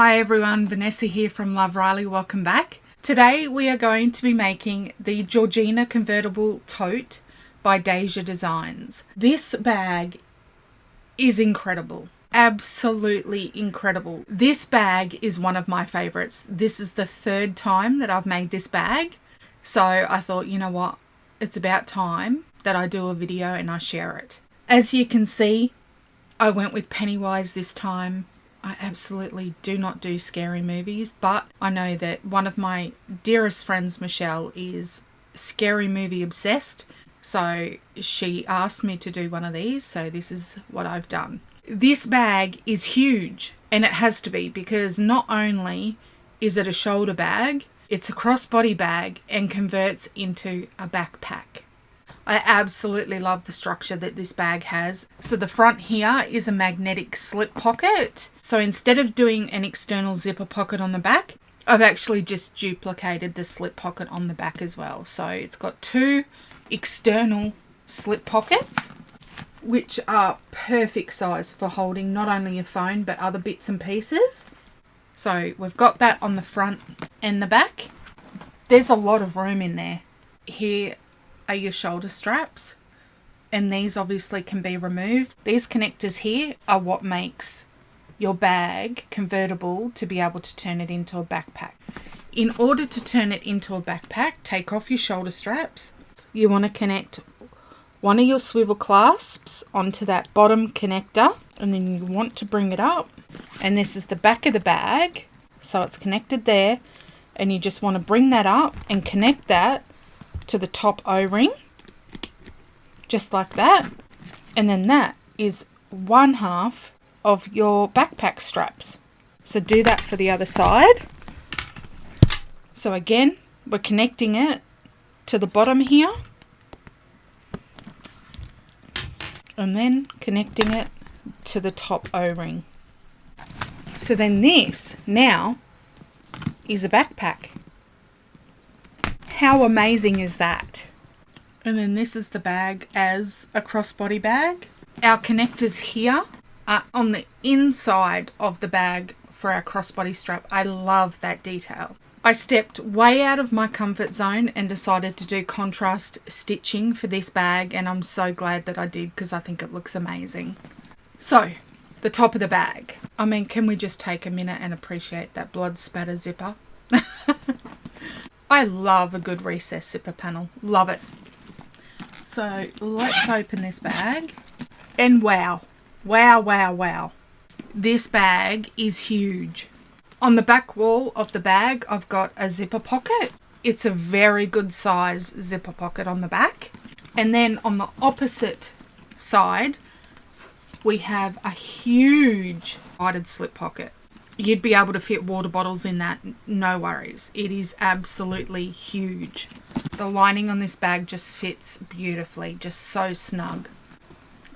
Hi everyone, Vanessa here from Love Riley. Welcome back. Today we are going to be making the Georgina Convertible Tote by Deja Designs. This bag is incredible. Absolutely incredible. This bag is one of my favorites. This is the third time that I've made this bag. So I thought, you know what? It's about time that I do a video and I share it. As you can see, I went with Pennywise this time. I absolutely do not do scary movies, but I know that one of my dearest friends, Michelle, is scary movie obsessed. So she asked me to do one of these, so this is what I've done. This bag is huge, and it has to be, because not only is it a shoulder bag, it's a crossbody bag and converts into a backpack. I absolutely love the structure that this bag has. So the front here is a magnetic slip pocket. So instead of doing an external zipper pocket on the back, I've actually just duplicated the slip pocket on the back as well. So it's got two external slip pockets, which are perfect size for holding not only your phone, but other bits and pieces. So we've got that on the front and the back. There's a lot of room in there. Here are your shoulder straps, and these obviously can be removed. These connectors here are what makes your bag convertible to be able to turn it into a backpack. In order to turn it into a backpack, take off your shoulder straps. You want to connect one of your swivel clasps onto that bottom connector, and then you want to bring it up, and this is the back of the bag, so it's connected there, and you just want to bring that up and connect that to the top O-ring, just like that, and then that is one half of your backpack straps. So do that for the other side. So again, we're connecting it to the bottom here, and then connecting it to the top O-ring. So then this now is a backpack. How amazing is that? And then this is the bag as a crossbody bag. Our connectors here are on the inside of the bag for our crossbody strap. I love that detail. I stepped way out of my comfort zone and decided to do contrast stitching for this bag, and I'm so glad that I did, because I think it looks amazing. So, the top of the bag. I mean, can we just take a minute and appreciate that blood spatter zipper? I love a good recessed zipper panel. Love it. So let's open this bag. And wow. Wow, wow, wow. This bag is huge. On the back wall of the bag, I've got a zipper pocket. It's a very good size zipper pocket on the back. And then on the opposite side, we have a huge divided slip pocket. You'd be able to fit water bottles in that, no worries. It is absolutely huge. The lining on this bag just fits beautifully, just so snug.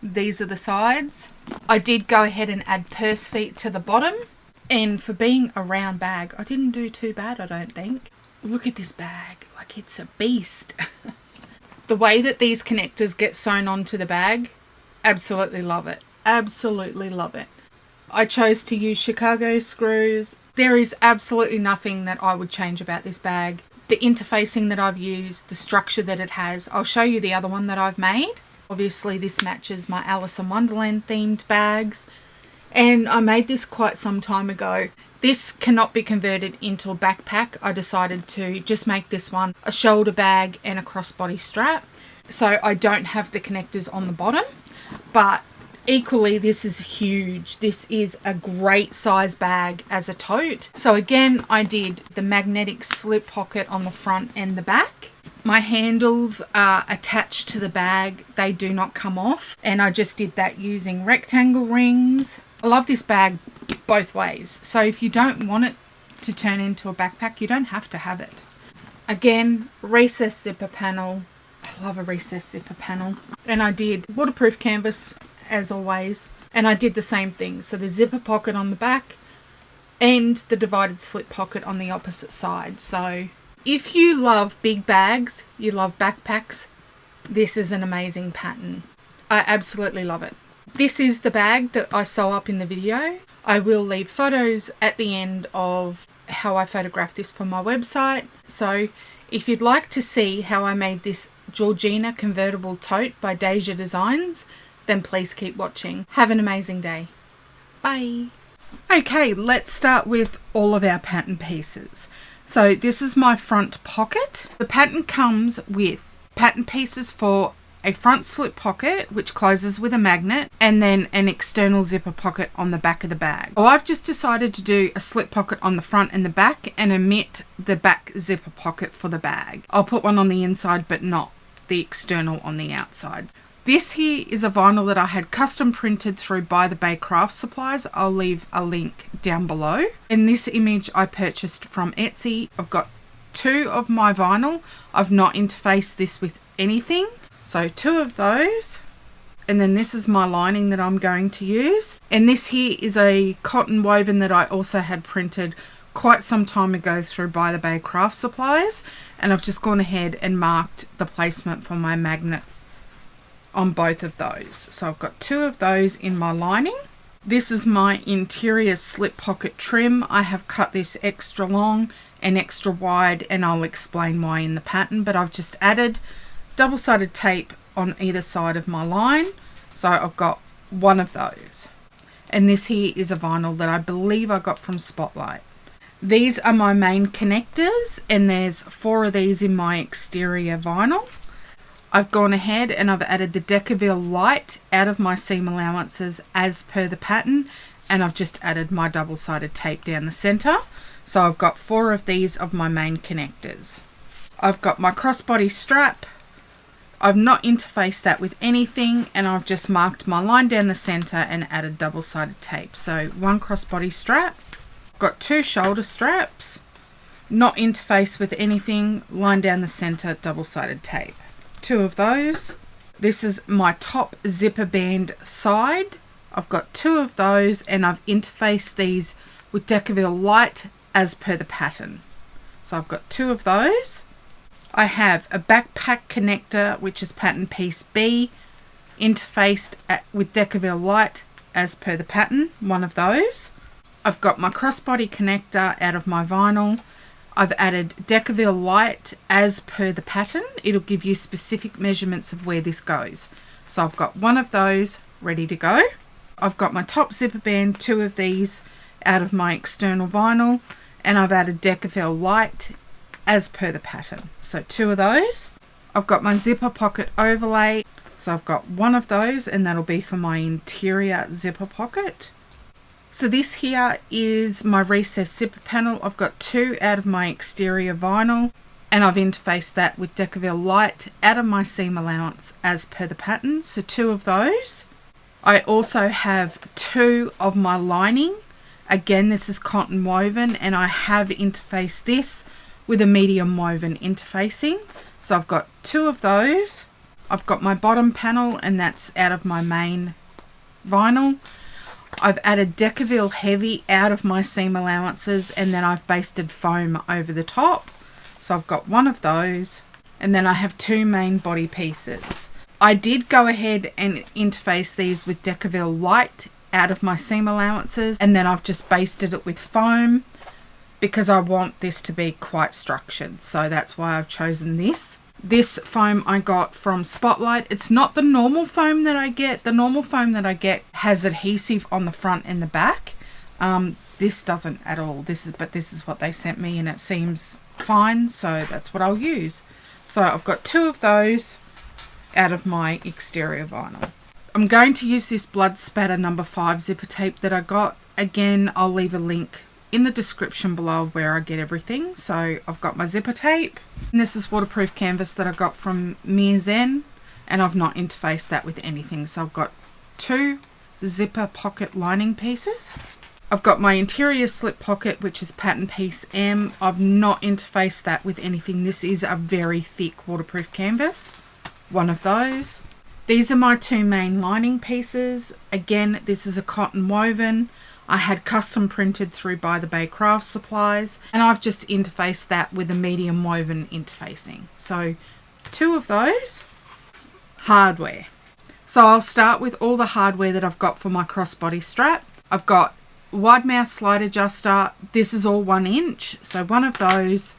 These are the sides. I did go ahead and add purse feet to the bottom, and for being a round bag, I didn't do too bad, I don't think. Look at this bag, like it's a beast. The way that these connectors get sewn onto the bag, absolutely love it. Absolutely love it. I chose to use Chicago screws. There is absolutely nothing that I would change about this bag. The interfacing that I've used, the structure that it has. I'll show you the other one that I've made. Obviously this matches my Alice in Wonderland themed bags. And I made this quite some time ago. This cannot be converted into a backpack. I decided to just make this one a shoulder bag and a crossbody strap. So I don't have the connectors on the bottom, but equally, this is huge. This is a great size bag as a tote. So again, I did the magnetic slip pocket on the front and the back. My handles are attached to the bag. They do not come off. And I just did that using rectangle rings. I love this bag both ways. So if you don't want it to turn into a backpack, you don't have to have it. Again, recessed zipper panel. I love a recessed zipper panel. And I did waterproof canvas, as always, and I did the same thing. So the zipper pocket on the back and the divided slip pocket on the opposite side. So if you love big bags, you love backpacks, this is an amazing pattern. I absolutely love it. This is the bag that I sew up in the video. I will leave photos at the end of how I photographed this for my website. So if you'd like to see how I made this Georgina convertible tote by Deja Designs, then please keep watching. Have an amazing day. Bye. Okay, let's start with all of our pattern pieces. So this is my front pocket. The pattern comes with pattern pieces for a front slip pocket, which closes with a magnet, and then an external zipper pocket on the back of the bag. So I've just decided to do a slip pocket on the front and the back and omit the back zipper pocket for the bag. I'll put one on the inside, but not the external on the outside. This here is a vinyl that I had custom printed through By the Bay Craft Supplies. I'll leave a link down below. And this image I purchased from Etsy. I've got 2 of my vinyl. I've not interfaced this with anything. So 2 of those, and then this is my lining that I'm going to use. And this here is a cotton woven that I also had printed quite some time ago through By the Bay Craft Supplies. And I've just gone ahead and marked the placement for my magnet on both of those. So I've got 2 of those in my lining. This is my interior slip pocket trim. I have cut this extra long and extra wide, and I'll explain why in the pattern, but I've just added double-sided tape on either side of my line. So I've got 1 of those. And this here is a vinyl that I believe I got from Spotlight. These are my main connectors, and there's 4 of these in my exterior vinyl. I've gone ahead and I've added the Decaville light out of my seam allowances as per the pattern, and I've just added my double-sided tape down the center. So I've got 4 of these of my main connectors. I've got my crossbody strap. I've not interfaced that with anything, and I've just marked my line down the center and added double-sided tape. So 1 crossbody strap. I've got 2 shoulder straps, not interfaced with anything, line down the center, double-sided tape. 2 of those. This is my top zipper band side. I've got 2 of those, and I've interfaced these with Decaville light as per the pattern. So I've got 2 of those. I have a backpack connector, which is pattern piece B, interfaced with Decaville light as per the pattern, 1 of those. I've got my crossbody connector out of my vinyl. I've added Decaville light as per the pattern. It'll give you specific measurements of where this goes. So I've got 1 of those ready to go. I've got my top zipper band, 2 of these out of my external vinyl, and I've added Decaville light as per the pattern. So 2 of those. I've got my zipper pocket overlay. So I've got 1 of those, and that'll be for my interior zipper pocket. So this here is my recessed zipper panel. I've got 2 out of my exterior vinyl, and I've interfaced that with Decaville light out of my seam allowance as per the pattern. So 2 of those. I also have 2 of my lining. Again, this is cotton woven, and I have interfaced this with a medium woven interfacing. So I've got 2 of those. I've got my bottom panel, and that's out of my main vinyl. I've added Decaville heavy out of my seam allowances, and then I've basted foam over the top. So I've got 1 of those, and then I have 2 main body pieces. I did go ahead and interface these with Decaville light out of my seam allowances, and then I've just basted it with foam because I want this to be quite structured. So that's why I've chosen this. This foam I got from Spotlight. It's not the normal foam that I get. The normal foam that I get has adhesive on the front and the back. This doesn't at all. This is what they sent me, and it seems fine, so that's what I'll use. So I've got 2 of those out of my exterior vinyl. I'm going to use this Blood Spatter number 5 zipper tape that I got. Again, I'll leave a link in the description below where I get everything. So I've got my zipper tape, and this is waterproof canvas that I got from Mia Zen, and I've not interfaced that with anything. So I've got 2 zipper pocket lining pieces. I've got my interior slip pocket, which is pattern piece M. I've not interfaced that with anything. This is a very thick waterproof canvas. 1 of those. These are my 2 main lining pieces. Again, this is a cotton woven. I had custom printed through By the Bay Craft Supplies, and I've just interfaced that with a medium woven interfacing. So 2 of those. Hardware. So I'll start with all the hardware that I've got for my crossbody strap. I've got wide mouth slide adjuster. This is all 1 inch. So one of those,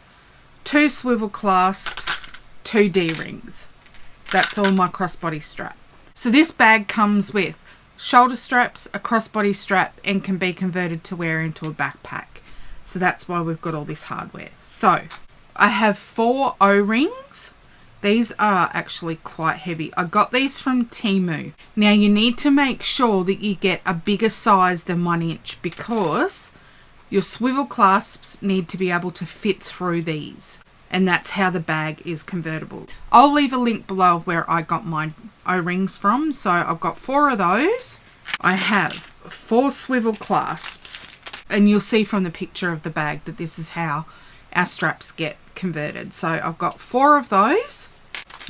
2 swivel clasps, 2 D-rings. That's all my crossbody strap. So this bag comes with shoulder straps, a crossbody strap, and can be converted to wear into a backpack. So that's why we've got all this hardware. So I have 4 O-rings. These are actually quite heavy. I got these from Temu. Now you need to make sure that you get a bigger size than 1 inch because your swivel clasps need to be able to fit through these. And that's how the bag is convertible. I'll leave a link below where I got my O-rings from. So I've got 4 of those. I have 4 swivel clasps. And you'll see from the picture of the bag that this is how our straps get converted. So I've got 4 of those.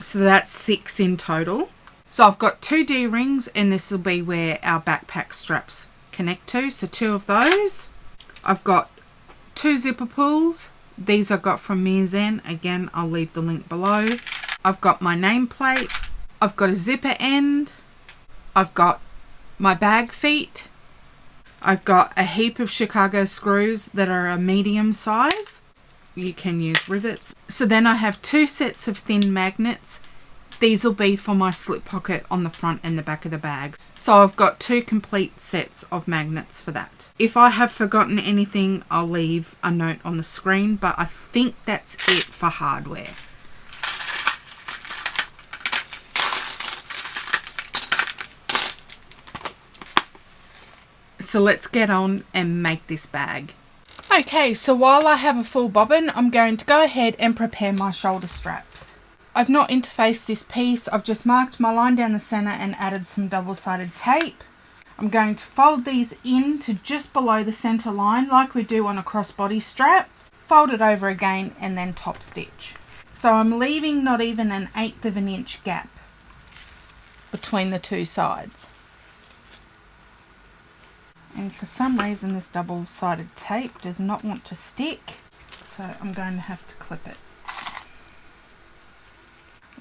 So that's 6 in total. So I've got 2 D-rings, and this will be where our backpack straps connect to. So 2 of those. I've got 2 zipper pulls. These I got from Mirzen. Again, I'll leave the link below. I've got my nameplate. I've got a zipper end. I've got my bag feet. I've got a heap of Chicago screws that are a medium size. You can use rivets. So then I have 2 sets of thin magnets. These will be for my slip pocket on the front and the back of the bag. So I've got 2 complete sets of magnets for that. If I have forgotten anything, I'll leave a note on the screen, but I think that's it for hardware. So let's get on and make this bag. Okay, so while I have a full bobbin, I'm going to go ahead and prepare my shoulder straps. I've not interfaced this piece. I've just marked my line down the center and added some double-sided tape. I'm going to fold these in to just below the center line like we do on a crossbody strap. Fold it over again and then top stitch. So I'm leaving not even an 1/8 of an inch gap between the 2 sides. And for some reason this double-sided tape does not want to stick, so I'm going to have to clip it.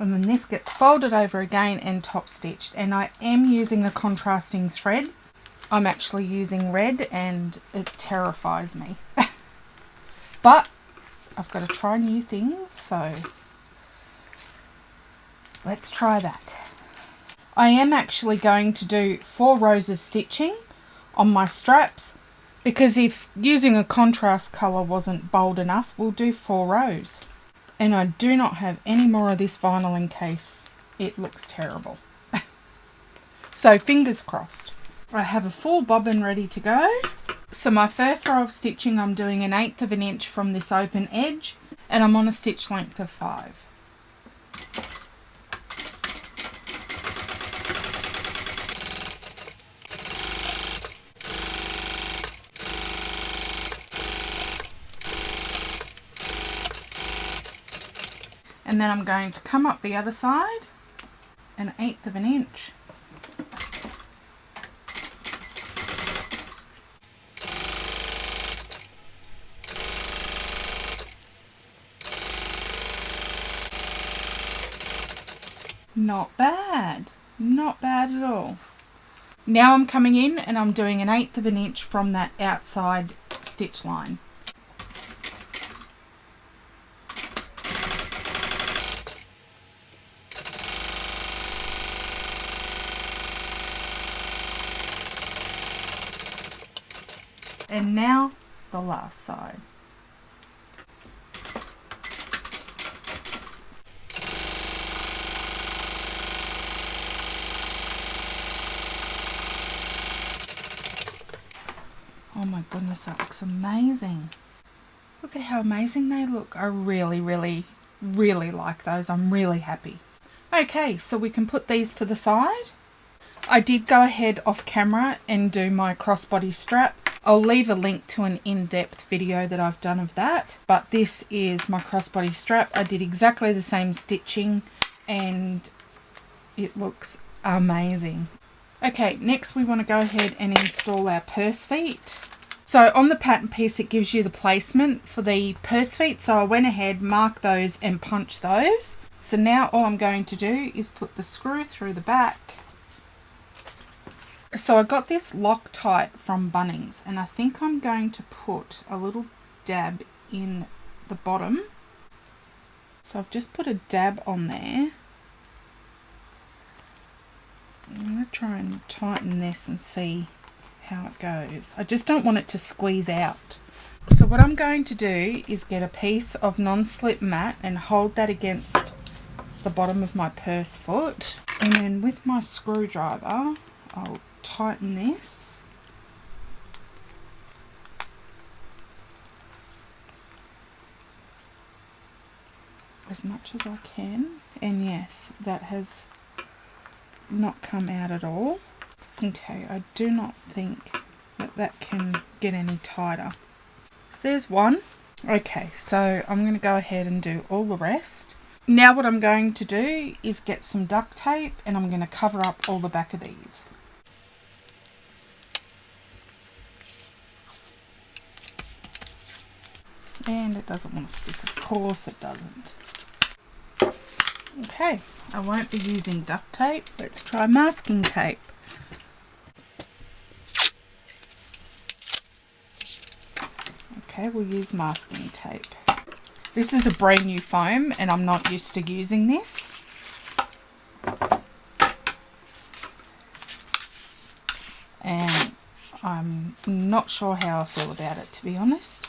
And then this gets folded over again and top stitched. And I am using a contrasting thread. I'm actually using red and it terrifies me. But I've got to try new things, so let's try that. I am actually going to do 4 rows of stitching on my straps, because if using a contrast colour wasn't bold enough, we'll do 4 rows. And I do not have any more of this vinyl in case it looks terrible. So fingers crossed. I have a full bobbin ready to go. So my first row of stitching, I'm doing an 1/8 of an inch from this open edge, and I'm on a stitch length of 5. And then I'm going to come up the other side, an 1/8 of an inch. Not bad, not bad at all. Now I'm coming in and I'm doing an 1/8 of an inch from that outside stitch line. And now the last side. Oh my goodness, that looks amazing. Look at how amazing they look. I really, really, really like those. I'm really happy. Okay, so we can put these to the side. I did go ahead off camera and do my crossbody strap. I'll leave a link to an in-depth video that I've done of that. But this is my crossbody strap. I did exactly the same stitching and it looks amazing. Okay, next we want to go ahead and install our purse feet. So on the pattern piece it gives you the placement for the purse feet. So I went ahead, marked those and punched those. So now all I'm going to do is put the screw through the back So I got this Loctite from Bunnings, and I think I'm going to put a little dab in the bottom. So I've just put a dab on there. I'm going to try and tighten this and see how it goes. I just don't want it to squeeze out. So what I'm going to do is get a piece of non-slip mat and hold that against the bottom of my purse foot, and then with my screwdriver I'll tighten this. As much as I can, and yes, that has not come out at all. Okay, I do not think that can get any tighter. So there's one. Okay, so I'm going to go ahead and do all the rest. Now what I'm going to do is get some duct tape, and I'm going to cover up all the back of these. And it doesn't want to stick, of course it doesn't. Okay, I won't be using duct tape. Let's try masking tape. Okay, we'll use masking tape. This is a brand new foam and I'm not used to using this. And I'm not sure how I feel about it, to be honest.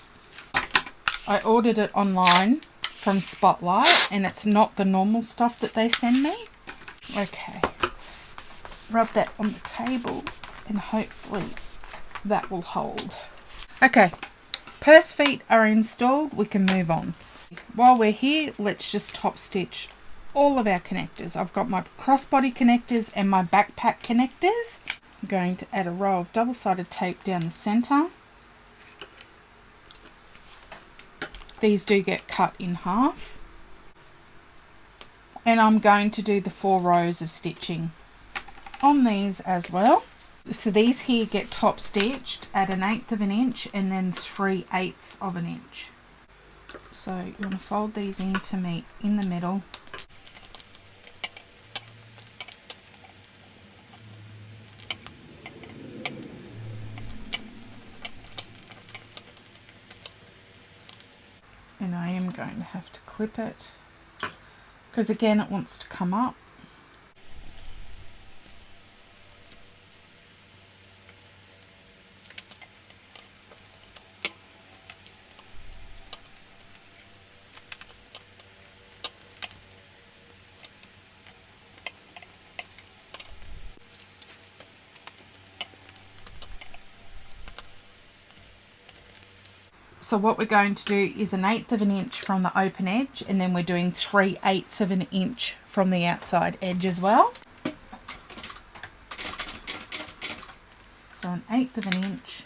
I ordered it online from Spotlight and it's not the normal stuff that they send me. Okay, rub that on the table and hopefully that will hold. Okay, purse feet are installed, we can move on. While we're here, let's just top stitch all of our connectors. I've got my crossbody connectors and my backpack connectors. I'm going to add a row of double-sided tape down the center. These do get cut in half. And I'm going to do the 4 rows of stitching on these as well. So these here get top stitched at 1/8 of an inch and then 3/8 of an inch. So you want to fold these in to meet in the middle. And I am going to have to clip it because again it wants to come up. So what we're going to do is 1/8 of an inch from the open edge, and then we're doing 3/8 of an inch from the outside edge as well. So 1/8 of an inch.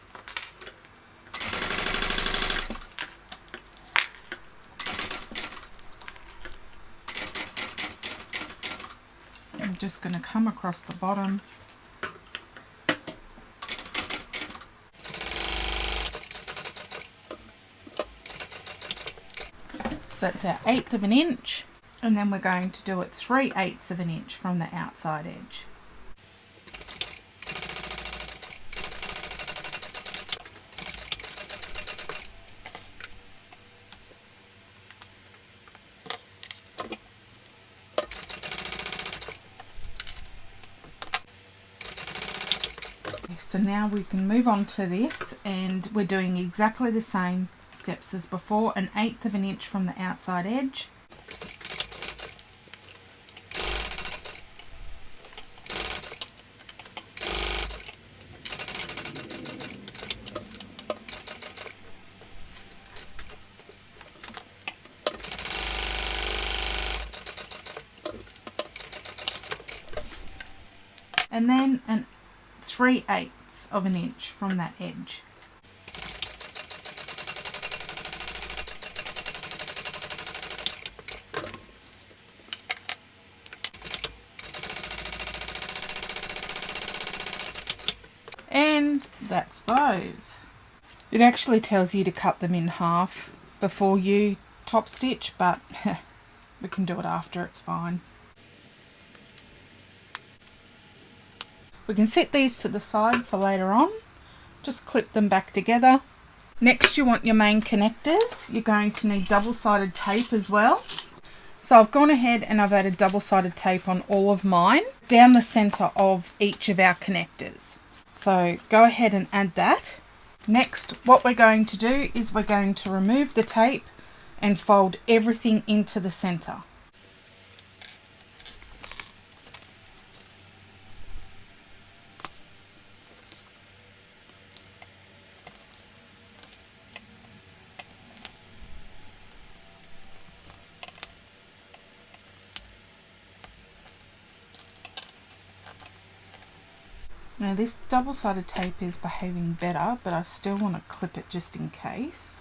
I'm just going to come across the bottom. So that's our 1/8 of an inch, and then we're going to do it 3/8 of an inch from the outside edge. So now we can move on to this, and we're doing exactly the same steps as before. 1/8 of an inch from the outside edge. And then 3/8 of an inch from that edge. And that's those. It actually tells you to cut them in half before you top stitch, but we can do it after, it's fine. We can set these to the side for later on. Just clip them back together. Next, you want your main connectors. You're going to need double-sided tape as well. So I've gone ahead and I've added double-sided tape on all of mine down the center of each of our connectors. So go ahead and add that. Next, what we're going to do is we're going to remove the tape and fold everything into the center. Now this double-sided tape is behaving better, but I still want to clip it just in case.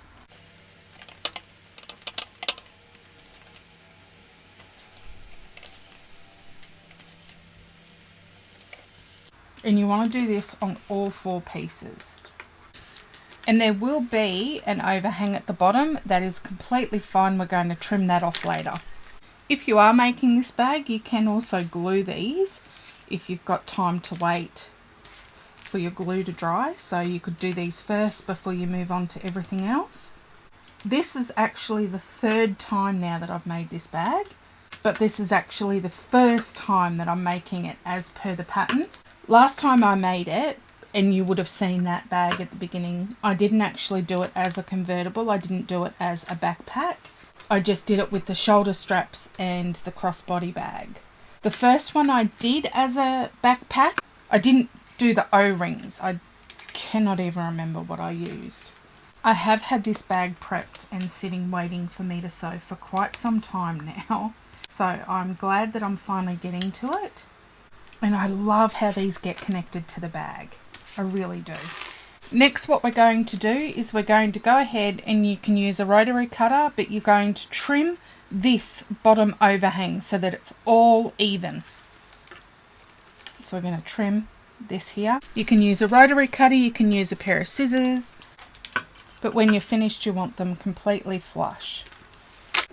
And you want to do this on all 4 pieces. And there will be an overhang at the bottom. That is completely fine. We're going to trim that off later. If you are making this bag, you can also glue these if you've got time to wait for your glue to dry. So you could do these first before you move on to everything else. This is actually the 3rd time now that I've made this bag, but this is actually the first time that I'm making it as per the pattern. Last time I made it, and you would have seen that bag at the beginning, I didn't actually do it as a convertible. I didn't do it as a backpack. I just did it with the shoulder straps and the crossbody bag. The first one I did as a backpack, I didn't do the O-rings. I cannot even remember what I used. I have had this bag prepped and sitting waiting for me to sew for quite some time now. So I'm glad that I'm finally getting to it. And I love how these get connected to the bag. I really do. Next, what we're going to do is we're going to go ahead and you can use a rotary cutter, but you're going to trim this bottom overhang so that it's all even. So we're going to trim this here. You can use a rotary cutter, you can use a pair of scissors, but when you're finished you want them completely flush.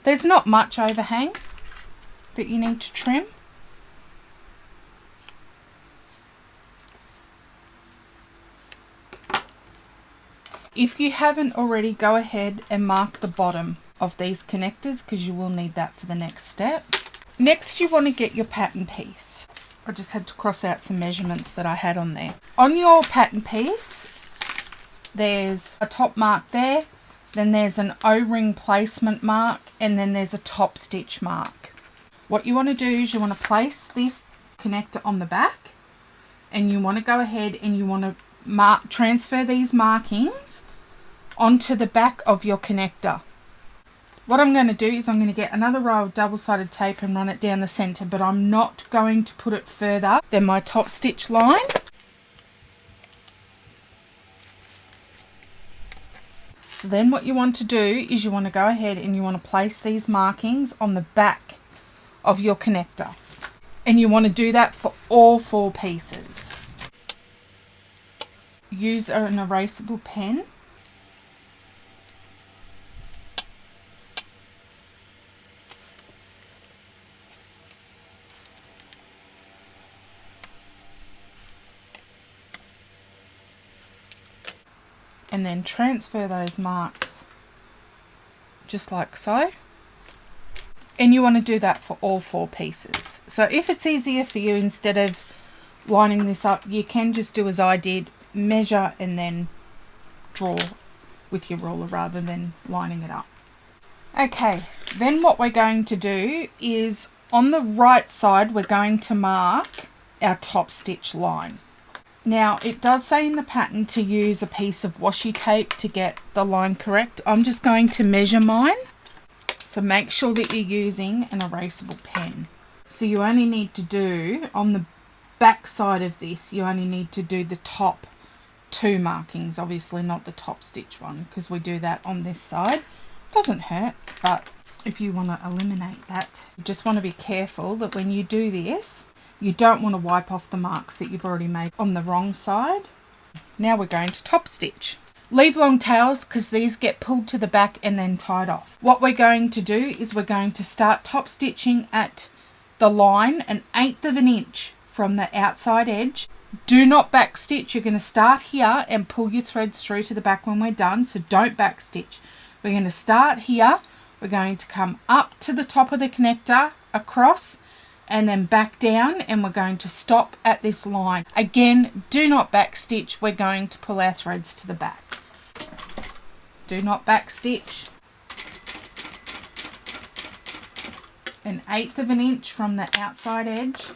There's not much overhang that you need to trim. If you haven't already, go ahead and mark the bottom of these connectors because you will need that for the next step. Next, you want to get your pattern piece. I just had to cross out some measurements that I had on there. On your pattern piece, there's a top mark there, then there's an O-ring placement mark, and then there's a top stitch mark. What you want to do is you want to place this connector on the back, and you want to go ahead and you want to transfer these markings onto the back of your connector. What I'm going to do is I'm going to get another row of double-sided tape and run it down the center, but I'm not going to put it further than my top stitch line. So then what you want to do is you want to go ahead and you want to place these markings on the back of your connector. And you want to do that for all 4 pieces. Use an erasable pen. And then transfer those marks just like so. And you want to do that for all 4 pieces. So if it's easier for you, instead of lining this up, you can just do as I did, measure and then draw with your ruler rather than lining it up. Okay, then what we're going to do is on the right side, we're going to mark our top stitch line. Now, it does say in the pattern to use a piece of washi tape to get the line correct. I'm just going to measure mine. So make sure that you're using an erasable pen. So you only need to do, on the back side of this, you only need to do the top 2 markings. Obviously not the top stitch one, because we do that on this side. Doesn't hurt, but if you want to eliminate that, you just want to be careful that when you do this, you don't want to wipe off the marks that you've already made on the wrong side. Now we're going to top stitch. Leave long tails because these get pulled to the back and then tied off. What we're going to do is we're going to start top stitching at the line 1/8 of an inch from the outside edge Do not back stitch. You're going to start here and pull your threads through to the back when we're done. So don't back stitch. We're going to start here. We're going to come up to the top of the connector, across, and then back down, and we're going to stop at this line. Again, do not back stitch. We're going to pull our threads to the back. Do not back stitch. 1/8 of an inch from the outside edge.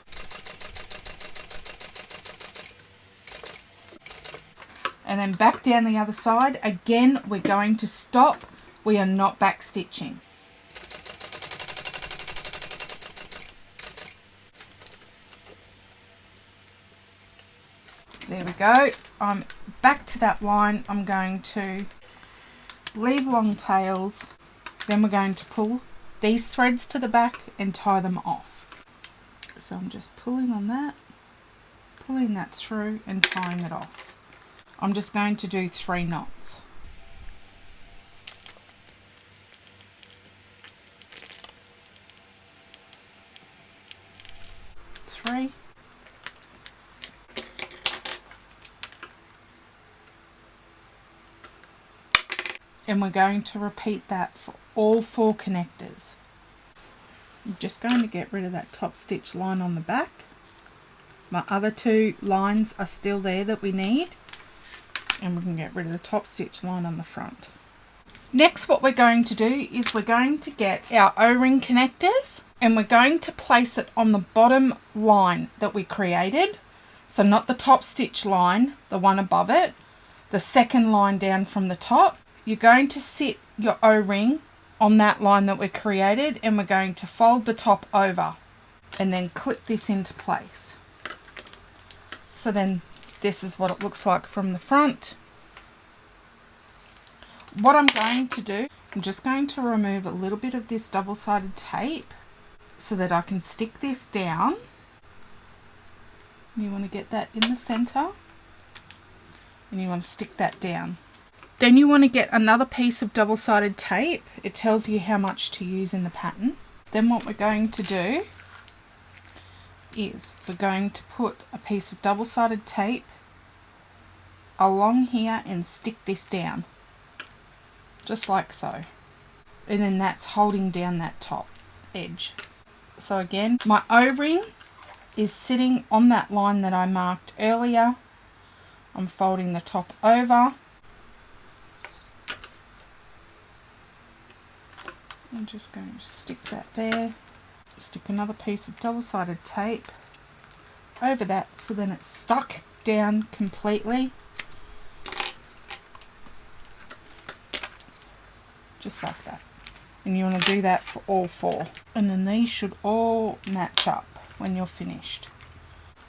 And then back down the other side. Again, we're going to stop. We are not back stitching. There we go. I'm back to that line. I'm going to leave long tails. Then we're going to pull these threads to the back and tie them off. So I'm just pulling on that, pulling that through and tying it off. I'm just going to do 3 knots. 3. And we're going to repeat that for all 4 connectors. I'm just going to get rid of that top stitch line on the back. My other 2 lines are still there that we need. And we can get rid of the top stitch line on the front. Next, what we're going to do is we're going to get our O-ring connectors and we're going to place it on the bottom line that we created. So not the top stitch line, the one above it, the second line down from the top. You're going to sit your O-ring on that line that we created, and we're going to fold the top over and then clip this into place. So then this is what it looks like from the front. What I'm going to do, I'm just going to remove a little bit of this double-sided tape so that I can stick this down. You want to get that in the center and you want to stick that down. Then you want to get another piece of double-sided tape. It tells you how much to use in the pattern. Then what we're going to do is we're going to put a piece of double-sided tape along here and stick this down. Just like so. And then that's holding down that top edge. So again, my O-ring is sitting on that line that I marked earlier. I'm folding the top over. I'm just going to stick that there. Stick another piece of double-sided tape over that so then it's stuck down completely. Just like that. And you want to do that for all 4. And then these should all match up when you're finished.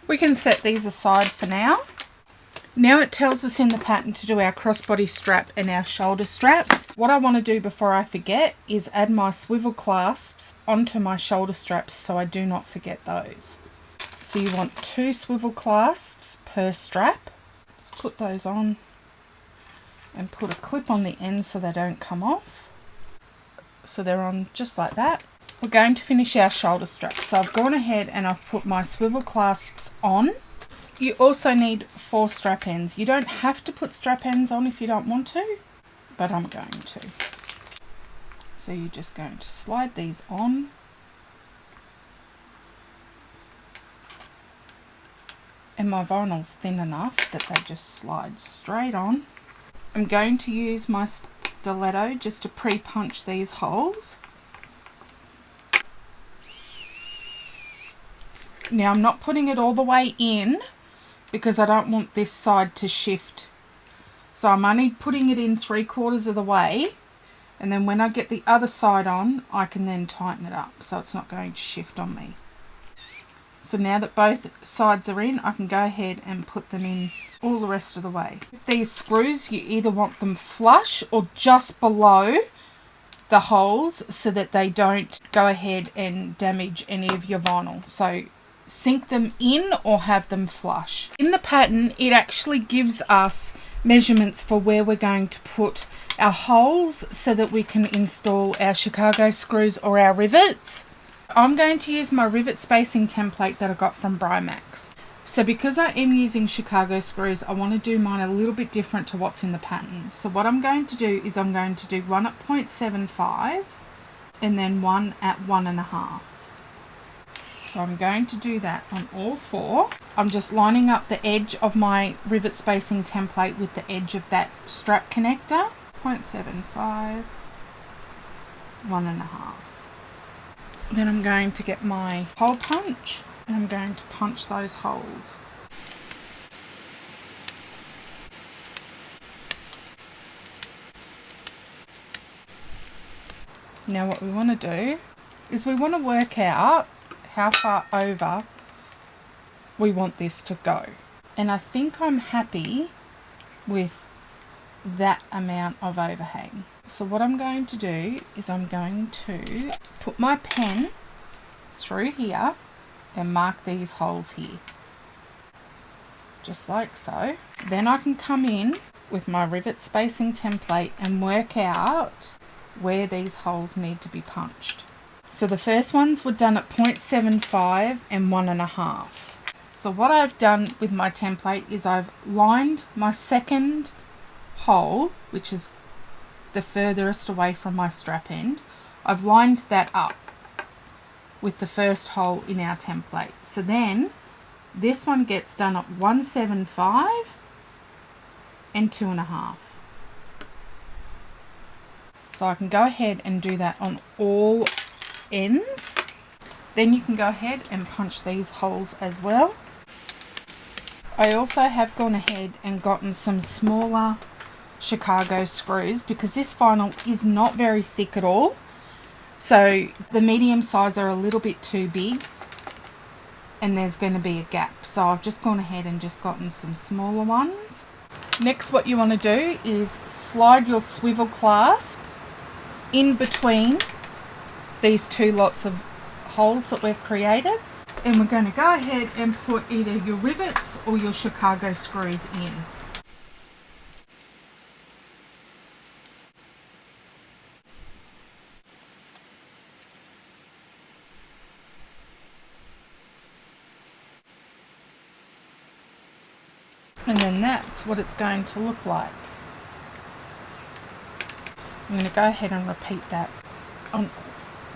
We can set these aside for now. Now it tells us in the pattern to do our crossbody strap and our shoulder straps. What I want to do before I forget is add my swivel clasps onto my shoulder straps so I do not forget those. So you want 2 swivel clasps per strap. Just put those on and put a clip on the end so they don't come off. So they're on just like that. We're going to finish our shoulder straps. So I've gone ahead and I've put my swivel clasps on. You also need 4 strap ends. You don't have to put strap ends on if you don't want to, but I'm going to. So you're just going to slide these on. And my vinyl's thin enough that they just slide straight on. I'm going to use my stiletto just to pre-punch these holes. Now I'm not putting it all the way in because I don't want this side to shift. So I'm only putting it in 3/4 of the way, and then when I get the other side on, I can then tighten it up so it's not going to shift on me. So now that both sides are in, I can go ahead and put them in all the rest of the way. With these screws, you either want them flush or just below the holes so that they don't go ahead and damage any of your vinyl. So sink them in or have them flush. In the pattern, it actually gives us measurements for where we're going to put our holes so that we can install our Chicago screws or our rivets. I'm going to use my rivet spacing template that I got from Brimax. So because I am using Chicago screws, I want to do mine a little bit different to what's in the pattern. So what I'm going to do is I'm going to do one at 0.75 and then one at 1.5. So I'm going to do that on all four. I'm just lining up the edge of my rivet spacing template with the edge of that strap connector. 0.75, 1.5. Then I'm going to get my hole punch and I'm going to punch those holes. Now what we want to do is we want to work out how far over we want this to go. And I think I'm happy with that amount of overhang. So what I'm going to do is I'm going to put my pen through here and mark these holes here. Just like so. Then I can come in with my rivet spacing template and work out where these holes need to be punched. So the first ones were done at 0.75 and 1.5. So what I've done with my template is I've lined my second hole, which is the furthest away from my strap end. I've lined that up with the first hole in our template. So then this one gets done at 1.75 and 2.5. So I can go ahead and do that on all ends. Then you can go ahead and punch these holes as well. I also have gone ahead and gotten some smaller Chicago screws because this vinyl is not very thick at all. So the medium size are a little bit too big and there's going to be a gap. So I've just gone ahead and just gotten some smaller ones. Next, what you want to do is slide your swivel clasp in between these two lots of holes that we've created. And we're going to go ahead and put either your rivets or your Chicago screws in. And then that's what it's going to look like. I'm going to go ahead and repeat that on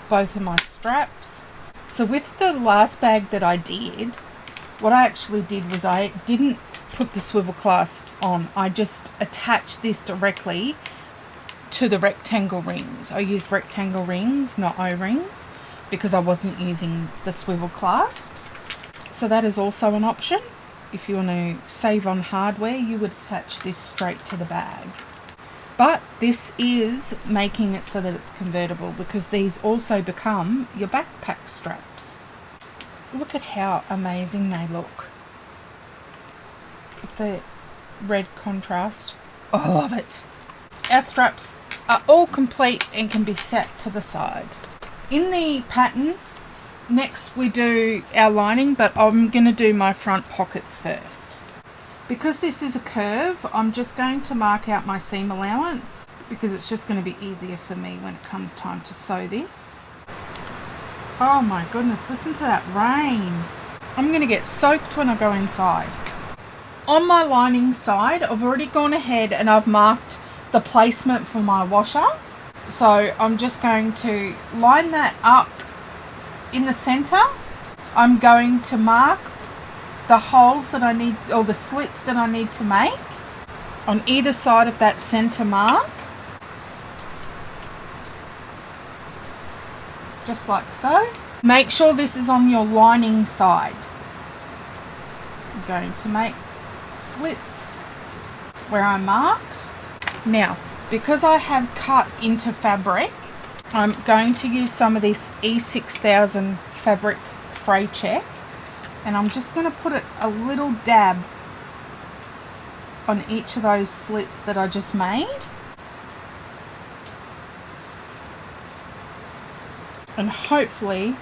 both of my straps. So with the last bag that I did, what I actually did was I didn't put the swivel clasps on. I just attached this directly to the rectangle rings. I used rectangle rings, not O-rings, because I wasn't using the swivel clasps. So that is also an option. If you want to save on hardware, you would attach this straight to the bag. But this is making it so that it's convertible because these also become your backpack straps. Look at how amazing they look. The red contrast. I love it. Our straps are all complete and can be set to the side. In the pattern, next we do our lining, but I'm going to do my front pockets first. Because this is a curve, I'm just going to mark out my seam allowance because it's just going to be easier for me when it comes time to sew this. Oh my goodness, listen to that rain. I'm going to get soaked when I go inside. On my lining side, I've already gone ahead and I've marked the placement for my washer. So I'm just going to line that up in the center. I'm going to mark the holes that I need, or the slits that I need to make on either side of that center mark. Just like so. Make sure this is on your lining side. I'm going to make slits where I marked. Now, because I have cut into fabric, I'm going to use some of this E6000 fabric fray check. And I'm just going to put a little dab on each of those slits that I just made. And hopefully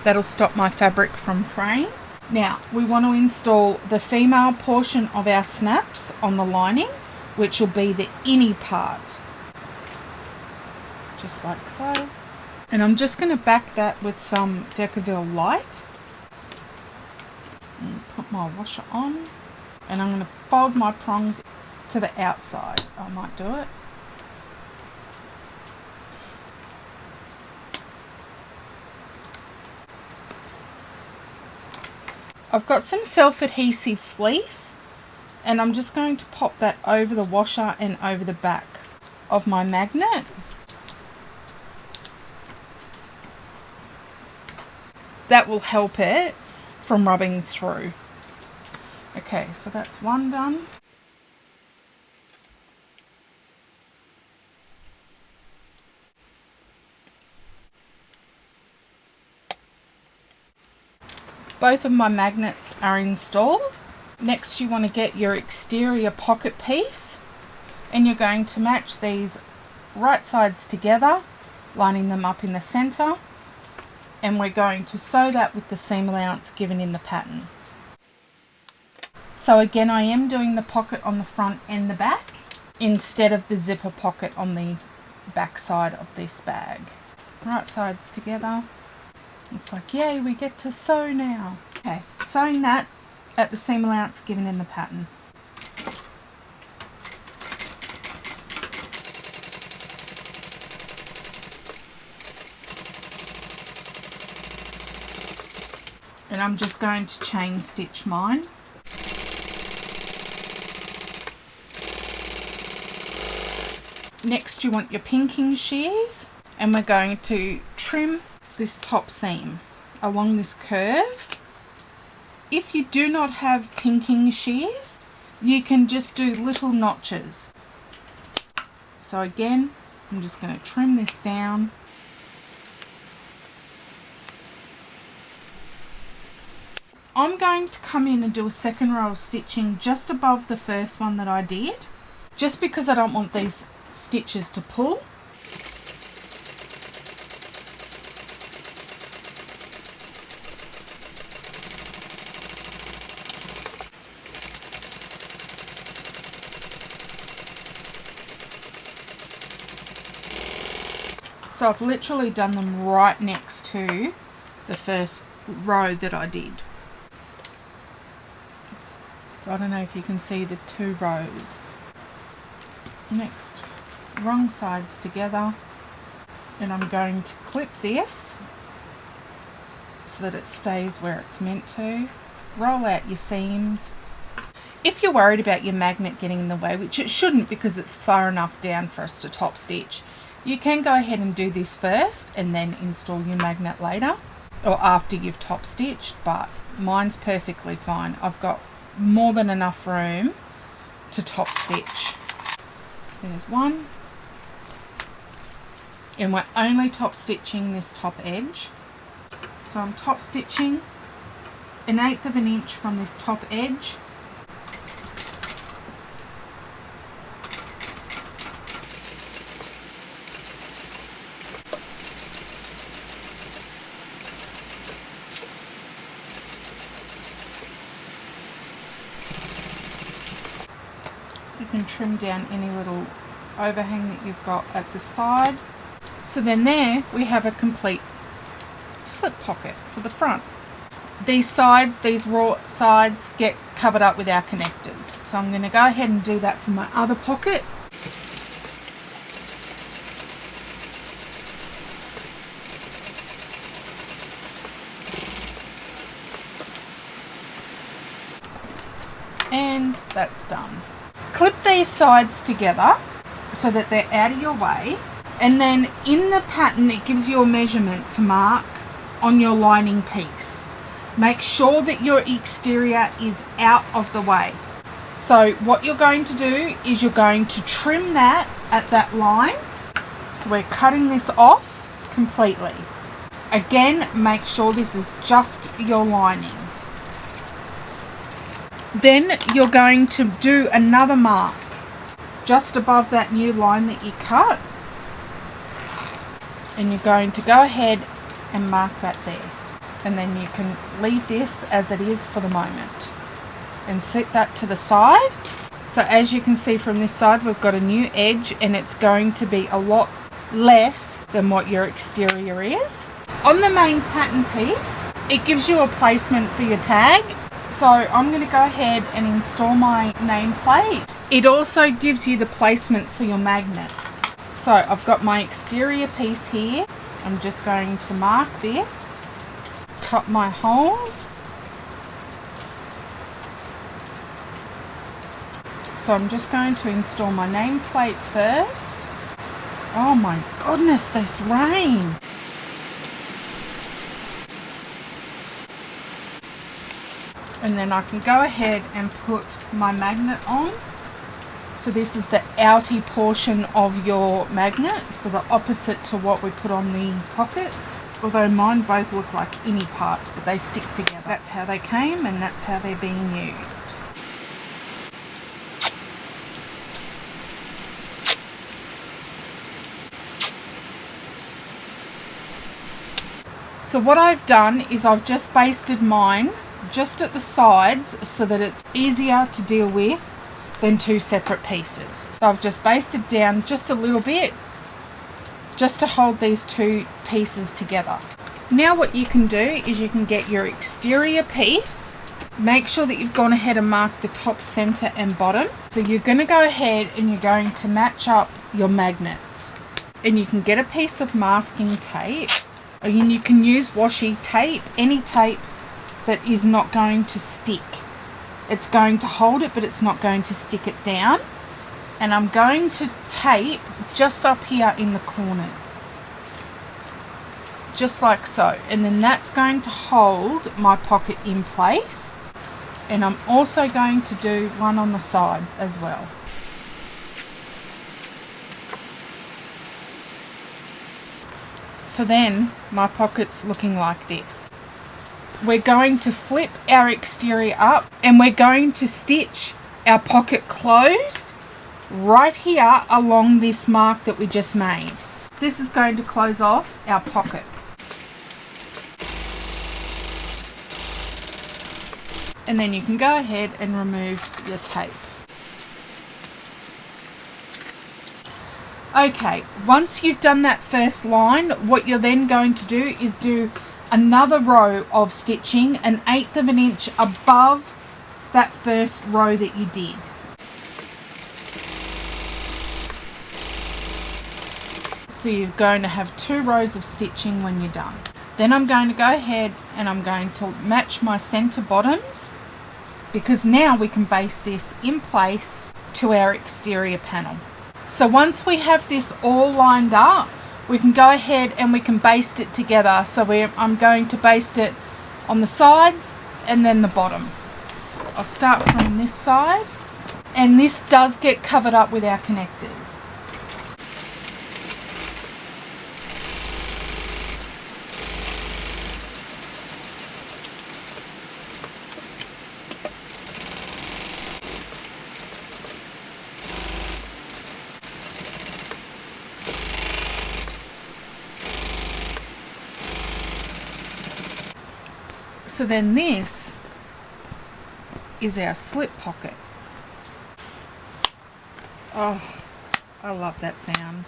that'll stop my fabric from fraying. Now we want to install the female portion of our snaps on the lining, which will be the innie part. Just like so. And I'm just going to back that with some Decaville Light. And put my washer on, and I'm going to fold my prongs to the outside. I might do it. I've got some self-adhesive fleece, and I'm just going to pop that over the washer and over the back of my magnet. That will help it from rubbing through. Okay, so that's one done. Both of my magnets are installed. Next, you want to get your exterior pocket piece, and you're going to match these right sides together, lining them up in the center, and we're going to sew that with the seam allowance given in the pattern. So again, I am doing the pocket on the front and the back instead of the zipper pocket on the back side of this bag. Right sides together. It's like, yay, we get to sew now. Okay, sewing that at the seam allowance given in the pattern. And I'm just going to chain stitch mine. Next, you want your pinking shears, and we're going to trim this top seam along this curve. If you do not have pinking shears, you can just do little notches. So again, I'm just going to trim this down. I'm going to come in and do a second row of stitching just above the first one that I did, just because I don't want these stitches to pull. So I've literally done them right next to the first row that I did. So I don't know if you can see the two rows. Next, wrong sides together, and I'm going to clip this so that it stays where it's meant to. Roll out your seams. If you're worried about your magnet getting in the way, which it shouldn't because it's far enough down for us to top stitch, you can go ahead and do this first and then install your magnet later or after you've top stitched, but mine's perfectly fine. I've got more than enough room to top stitch. So there's one, and we're only top stitching this top edge. So I'm top stitching 1/8 of an inch from this top edge. You can trim down any little overhang that you've got at the side. So then there we have a complete slip pocket for the front. These sides, these raw sides, get covered up with our connectors. So I'm going to go ahead and do that for my other pocket. And that's done. Clip these sides together so that they're out of your way, and then in the pattern it gives you a measurement to mark on your lining piece. Make sure that your exterior is out of the way. So what you're going to do is you're going to trim that at that line. So we're cutting this off completely. Again, make sure this is just your lining. Then you're going to do another mark just above that new line that you cut, and you're going to go ahead and mark that there, and then you can leave this as it is for the moment and set that to the side. So as you can see from this side, we've got a new edge, and it's going to be a lot less than what your exterior is. On the main pattern piece, it gives you a placement for your tag. So I'm going to go ahead and install my nameplate. It also gives you the placement for your magnet. So I've got my exterior piece here. I'm just going to mark this, cut my holes. So I'm just going to install my nameplate first. Oh my goodness, this rain. And then I can go ahead and put my magnet on. So this is the outy portion of your magnet, so the opposite to what we put on the pocket. Although mine both look like innie parts, but they stick together. That's how they came and that's how they're being used. So what I've done is I've just basted mine just at the sides so that it's easier to deal with than two separate pieces. So I've just basted down just a little bit just to hold these two pieces together. Now what you can do is you can get your exterior piece. Make sure that you've gone ahead and marked the top, center and bottom. So you're going to go ahead and you're going to match up your magnets. And you can get a piece of masking tape, and you can use washi tape, any tape that is not going to stick. It's going to hold it, but it's not going to stick it down. And I'm going to tape just up here in the corners. Just like so. And then that's going to hold my pocket in place. And I'm also going to do one on the sides as well. So then my pocket's looking like this. We're going to flip our exterior up and we're going to stitch our pocket closed right here along this mark that we just made. This is going to close off our pocket. And then you can go ahead and remove your tape. Okay, once you've done that first line, what you're then going to do is do another row of stitching 1/8 of an inch above that first row that you did. So you're going to have 2 rows of stitching when you're done. Then I'm going to go ahead and I'm going to match my center bottoms, because now we can base this in place to our exterior panel. So once we have this all lined up, we can go ahead and we can baste it together. So I'm going to baste it on the sides and then the bottom. I'll start from this side, and this does get covered up with our connectors. So then this is our slip pocket. Oh, I love that sound.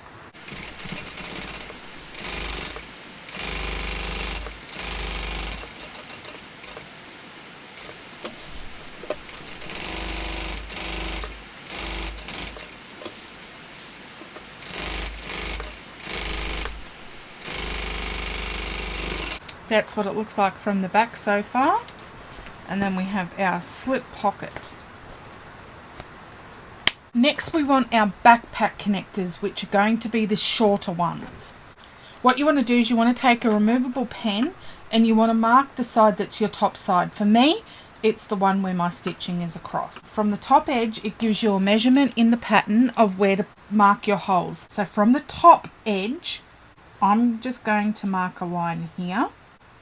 That's what it looks like from the back so far. And then we have our slip pocket. Next we want our backpack connectors, which are going to be the shorter ones. What you want to do is you want to take a removable pen and you want to mark the side that's your top side. For me, it's the one where my stitching is across. From the top edge, it gives you a measurement in the pattern of where to mark your holes. So from the top edge, I'm just going to mark a line here.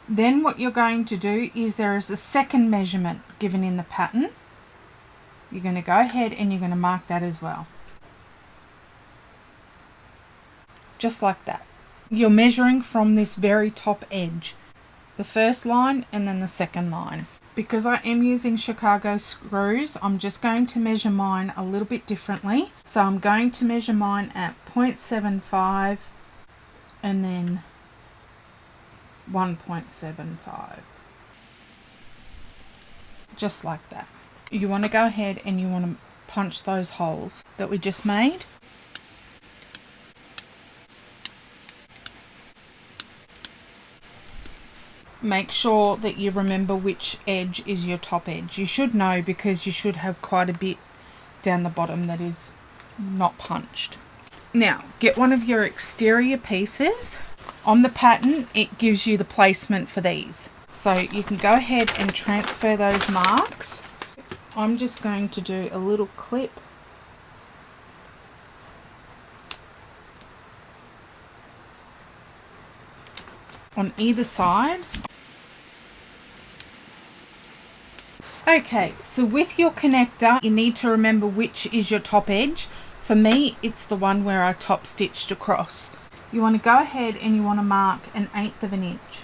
Then what you're going to do is there is a second measurement given in the pattern. You're going to go ahead and you're going to mark that as well. Just like that. You're measuring from this very top edge. The first line and then the second line. Because I am using Chicago screws, I'm just going to measure mine a little bit differently. So I'm going to measure mine at 0.75 and then 1.75. just like that. You want to go ahead and you want to punch those holes that we just made. Make sure that you remember which edge is your top edge. You should know because you should have quite a bit down the bottom that is not punched. Now, get one of your exterior pieces. On the pattern, it gives you the placement for these. So you can go ahead and transfer those marks. I'm just going to do a little clip on either side. Okay, so with your connector, you need to remember which is your top edge. For me, it's the one where I top stitched across. You want to go ahead and you want to mark 1/8 of an inch.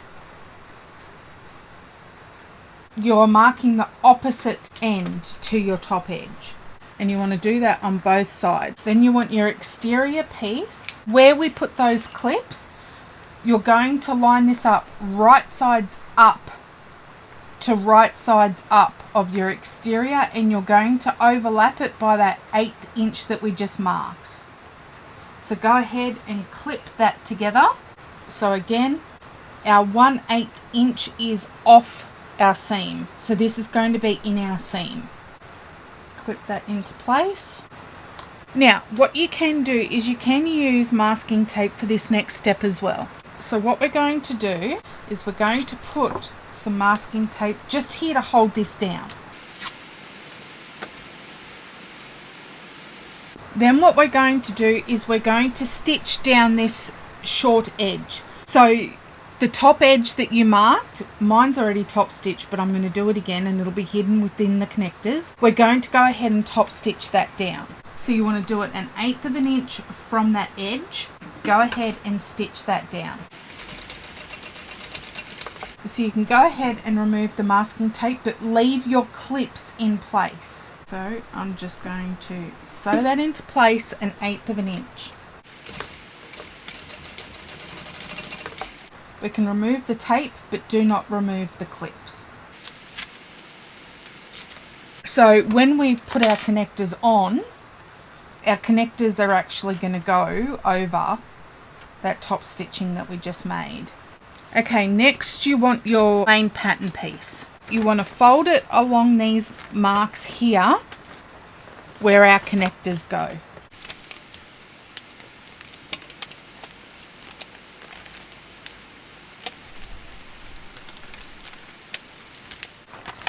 You're marking the opposite end to your top edge. And you want to do that on both sides. Then you want your exterior piece. Where we put those clips, you're going to line this up right sides up to right sides up of your exterior, and you're going to overlap it by that 1/8 inch that we just marked. So go ahead and clip that together. So again, our 1/8 inch is off our seam. So this is going to be in our seam. Clip that into place. Now, what you can do is you can use masking tape for this next step as well. So what we're going to do is we're going to put some masking tape just here to hold this down. Then what we're going to do is we're going to stitch down this short edge. So the top edge that you marked, mine's already top stitched, but I'm going to do it again and it'll be hidden within the connectors. We're going to go ahead and top stitch that down. So you want to do it 1/8 of an inch from that edge. Go ahead and stitch that down. So you can go ahead and remove the masking tape, but leave your clips in place. So I'm just going to sew that into place 1/8 of an inch. We can remove the tape, but do not remove the clips. So when we put our connectors on, our connectors are actually going to go over that top stitching that we just made. Okay, next you want your main pattern piece. You want to fold it along these marks here where our connectors go.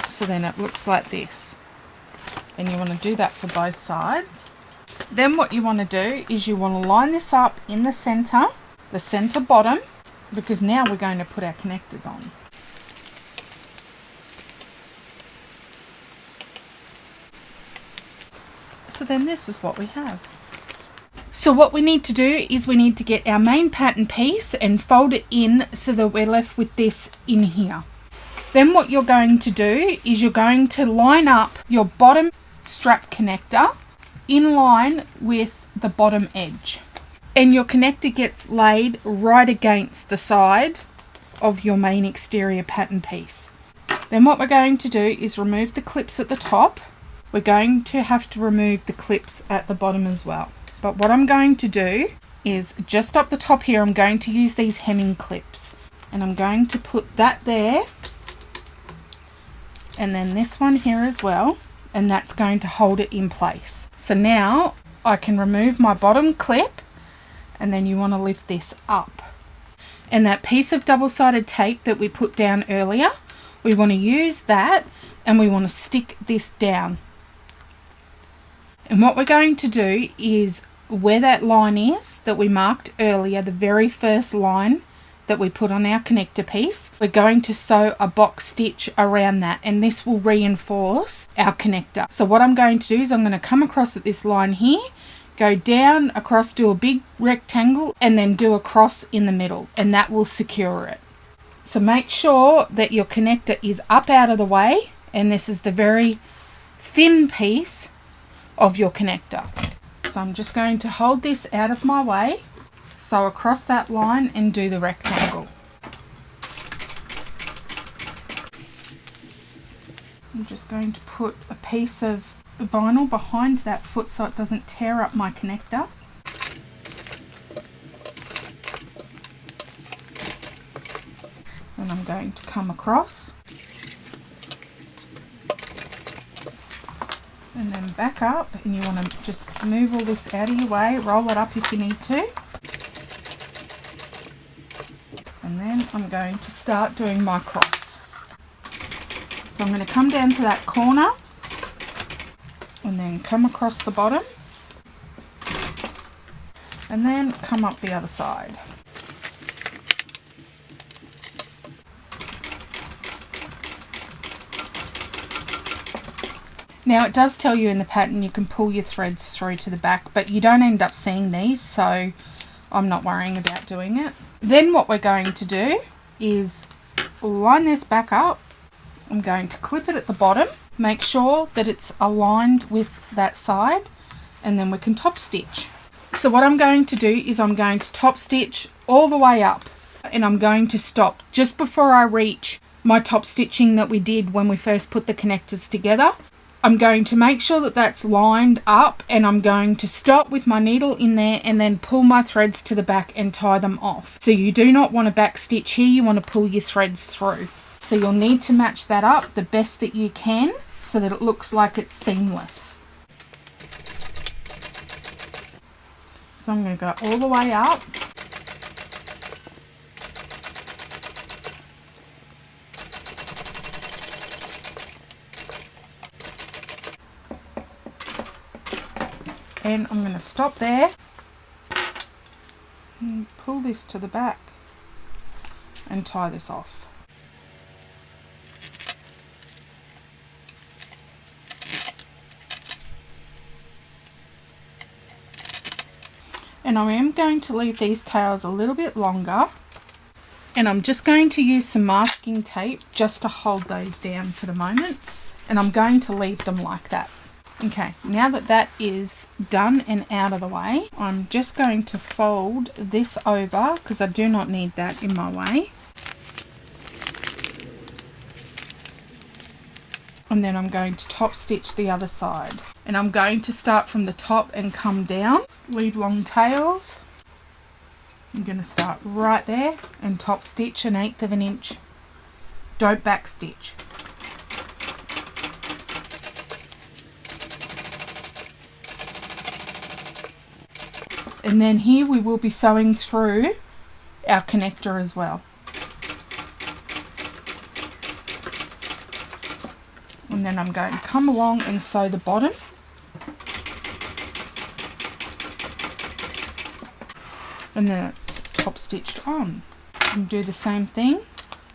So then it looks like this. And you want to do that for both sides. Then what you want to do is you want to line this up in the center bottom, because now we're going to put our connectors on. So then this is what we have. So what we need to do is we need to get our main pattern piece and fold it in so that we're left with this in here. Then what you're going to do is you're going to line up your bottom strap connector in line with the bottom edge. And your connector gets laid right against the side of your main exterior pattern piece. Then what we're going to do is remove the clips at the top. We're going to have to remove the clips at the bottom as well. But what I'm going to do is just up the top here, I'm going to use these hemming clips. And I'm going to put that there. And then this one here as well. And that's going to hold it in place. So now I can remove my bottom clip. And then you want to lift this up. And that piece of double-sided tape that we put down earlier, we want to use that and we want to stick this down. And what we're going to do is where that line is that we marked earlier, the very first line that we put on our connector piece, we're going to sew a box stitch around that, and this will reinforce our connector. So what I'm going to do is I'm going to come across at this line here, go down across, do a big rectangle, and then do a cross in the middle, and that will secure it. So make sure that your connector is up out of the way, and this is the very thin piece of your connector. So I'm just going to hold this out of my way, sew across that line and do the rectangle. I'm just going to put a piece of vinyl behind that foot so it doesn't tear up my connector. And I'm going to come across and then back up, and you want to just move all this out of your way, roll it up if you need to. And then I'm going to start doing my cross. So I'm going to come down to that corner and then come across the bottom and then come up the other side. Now it does tell you in the pattern you can pull your threads through to the back, but you don't end up seeing these, so I'm not worrying about doing it. Then what we're going to do is line this back up. I'm going to clip it at the bottom, make sure that it's aligned with that side, and then we can top stitch. So what I'm going to do is I'm going to top stitch all the way up, and I'm going to stop just before I reach my top stitching that we did when we first put the connectors together. I'm going to make sure that that's lined up, and I'm going to stop with my needle in there and then pull my threads to the back and tie them off. So you do not want to back stitch here, you want to pull your threads through. So you'll need to match that up the best that you can so that it looks like it's seamless. So I'm going to go all the way up. And I'm going to stop there and pull this to the back and tie this off. And I am going to leave these tails a little bit longer, and I'm just going to use some masking tape just to hold those down for the moment, and I'm going to leave them like that. Okay, now that that is done and out of the way, I'm just going to fold this over because I do not need that in my way. And then I'm going to top stitch the other side. And I'm going to start from the top and come down, leave long tails. I'm going to start right there and top stitch 1/8 of an inch. Don't back stitch. And then here we will be sewing through our connector as well. And then I'm going to come along and sew the bottom. And then it's top stitched on. And do the same thing.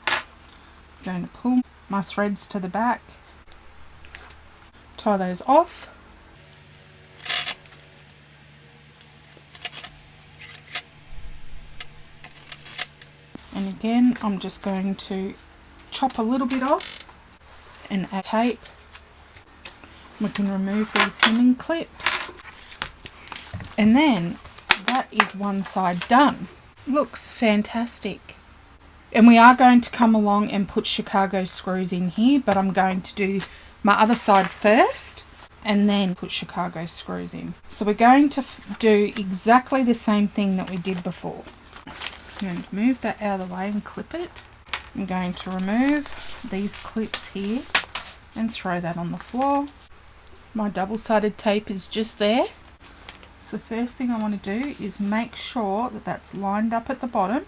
I'm going to pull my threads to the back, tie those off. And again, I'm just going to chop a little bit off and add tape. We can remove these hemming clips. And then that is one side done. Looks fantastic. And we are going to come along and put Chicago screws in here, but I'm going to do my other side first and then put Chicago screws in. So we're going to do exactly the same thing that we did before. I'm going to move that out of the way and clip it. I'm going to remove these clips here and throw that on the floor. My double-sided tape is just there. So the first thing I want to do is make sure that that's lined up at the bottom.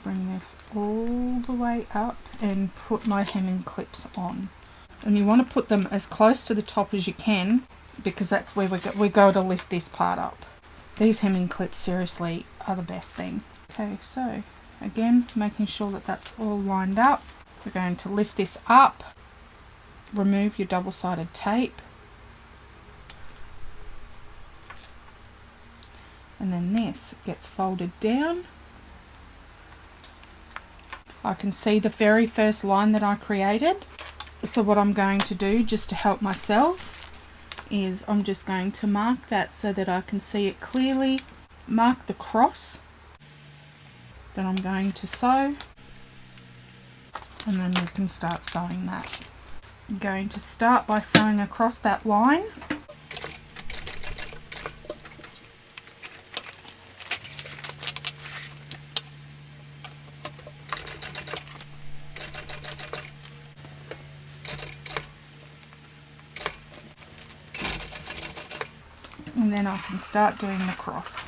Bring this all the way up and put my hemming clips on. And you want to put them as close to the top as you can because that's where we go to lift this part up. These hemming clips seriously are the best thing. Okay, so again, making sure that that's all lined up. We're going to lift this up, remove your double-sided tape, and then this gets folded down. I can see the very first line that I created. So what I'm going to do just to help myself is I'm just going to mark that so that I can see it clearly. Mark the cross. Then I'm going to sew, and then we can start sewing that. I'm going to start by sewing across that line. And then I can start doing the cross.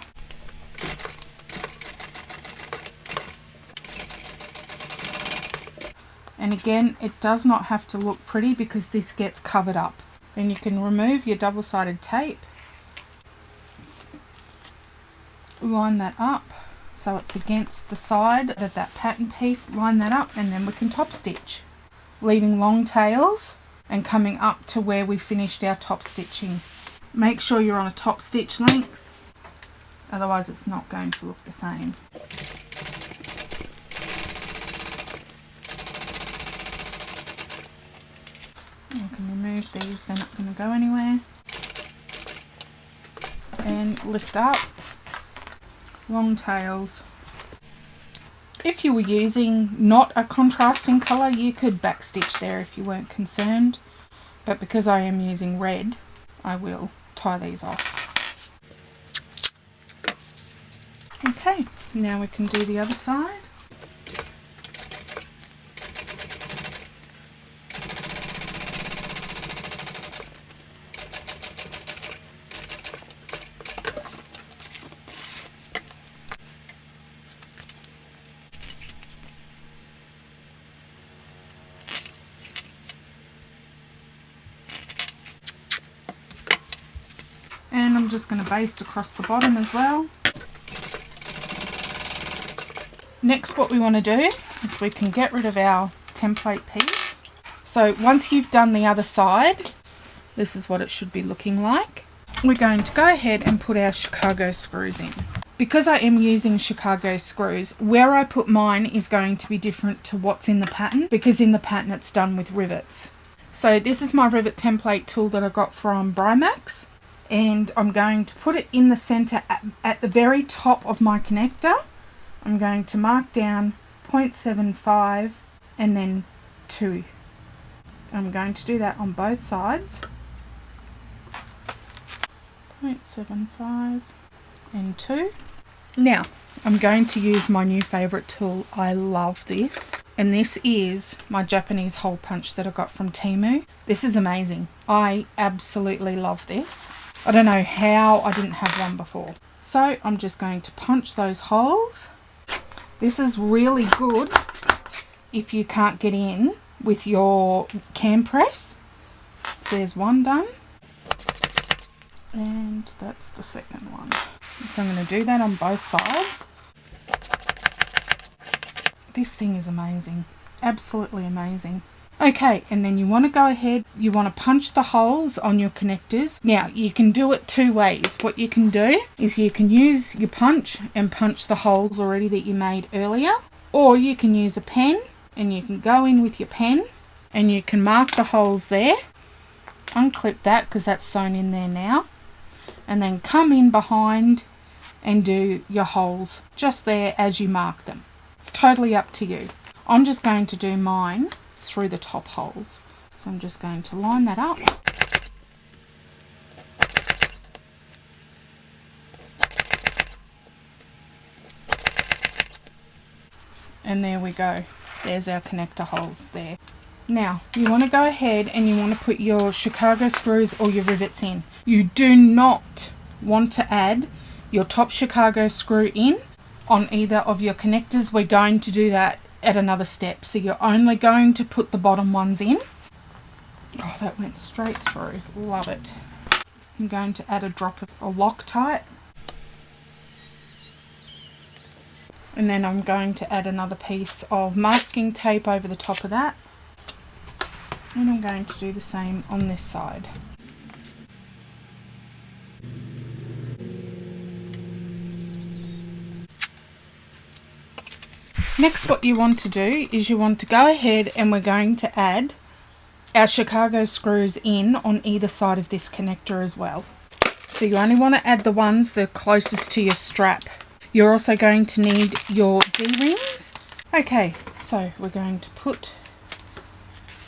And again, it does not have to look pretty because this gets covered up. Then you can remove your double-sided tape, line that up so it's against the side of that pattern piece, line that up, and then we can top stitch, leaving long tails and coming up to where we finished our top stitching. Make sure you're on a top stitch length, otherwise it's not going to look the same. I can remove these, they're not going to go anywhere. And lift up, long tails. If you were using not a contrasting colour, you could backstitch there if you weren't concerned. But because I am using red, I will tie these off. Okay, now we can do the other side. And I'm just going to baste across the bottom as well. Next, what we want to do is we can get rid of our template piece. So once you've done the other side, this is what it should be looking like. We're going to go ahead and put our Chicago screws in. Because I am using Chicago screws, where I put mine is going to be different to what's in the pattern, because in the pattern it's done with rivets. So this is my rivet template tool that I got from Brimax. And I'm going to put it in the center at the very top of my connector. I'm going to mark down 0.75 and then 2. I'm going to do that on both sides. 0.75 and 2. Now, I'm going to use my new favorite tool. I love this. And this is my Japanese hole punch that I got from Temu. This is amazing. I absolutely love this. I don't know how I didn't have one before. So I'm just going to punch those holes. This is really good if you can't get in with your cam press. So there's one done. And that's the second one. So I'm going to do that on both sides. This thing is amazing. Absolutely amazing. Okay, and then you want to go ahead, you want to punch the holes on your connectors. Now, you can do it two ways. What you can do is you can use your punch and punch the holes already that you made earlier. Or you can use a pen and you can go in with your pen and you can mark the holes there. Unclip that because that's sewn in there now. And then come in behind and do your holes just there as you mark them. It's totally up to you. I'm just going to do mine through the top holes. So I'm just going to line that up. And there we go. There's our connector holes there. Now, you want to go ahead and you want to put your Chicago screws or your rivets in. You do not want to add your top Chicago screw in on either of your connectors. We're going to do that at another step. So you're only going to put the bottom ones in. Oh, that went straight through. Love it. I'm going to add a drop of Loctite. And then I'm going to add another piece of masking tape over the top of that. And I'm going to do the same on this side. Next, what you want to do is you want to go ahead and we're going to add our Chicago screws in on either side of this connector as well. So you only want to add the ones that are closest to your strap. You're also going to need your D-rings. Okay, so we're going to put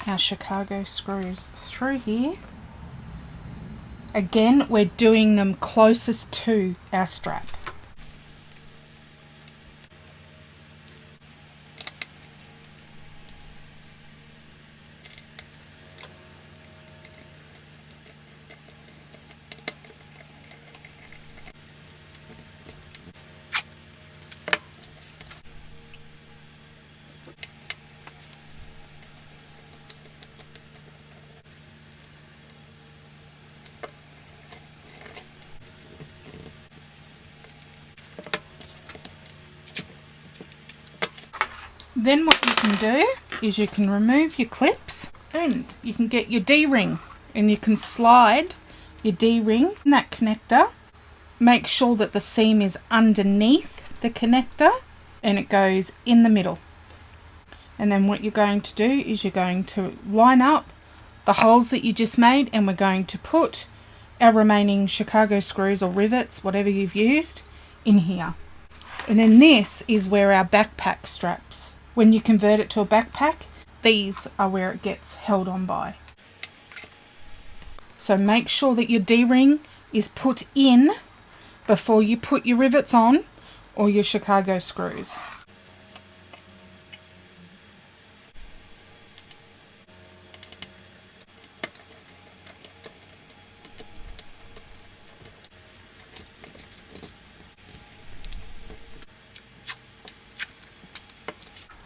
our Chicago screws through here. Again, we're doing them closest to our strap. Then what you can do is you can remove your clips and you can get your D-ring and you can slide your D-ring in that connector. Make sure that the seam is underneath the connector and it goes in the middle. And then what you're going to do is you're going to line up the holes that you just made, and we're going to put our remaining Chicago screws or rivets, whatever you've used, in here. And then this is where our backpack straps. When you convert it to a backpack, these are where it gets held on by. So make sure that your D-ring is put in before you put your rivets on or your Chicago screws.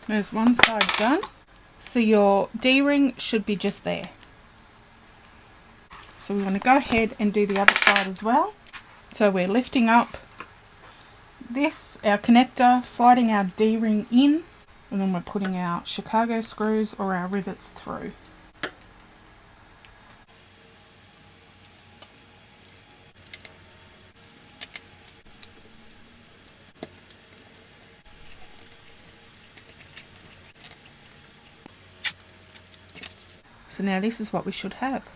There's one side done. So your D-ring should be just there. So we want to go ahead and do the other side as well. So we're lifting up this, our connector, sliding our D-ring in, and then we're putting our Chicago screws or our rivets through. So now this is what we should have.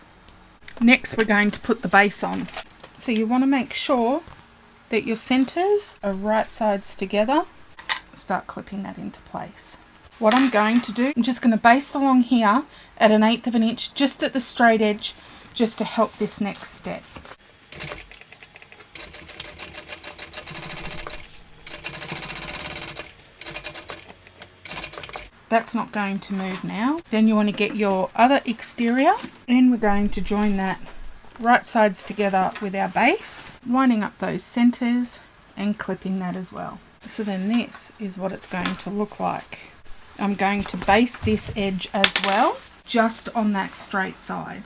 Next we're going to put the base on. So you want to make sure that your centers are right sides together. Start clipping that into place. What I'm going to do, I'm just going to baste along here at 1/8 of an inch, just at the straight edge, just to help this next step. That's not going to move now. Then you want to get your other exterior, and we're going to join that right sides together with our base, lining up those centers and clipping that as well. So then this is what it's going to look like. I'm going to base this edge as well, just on that straight side.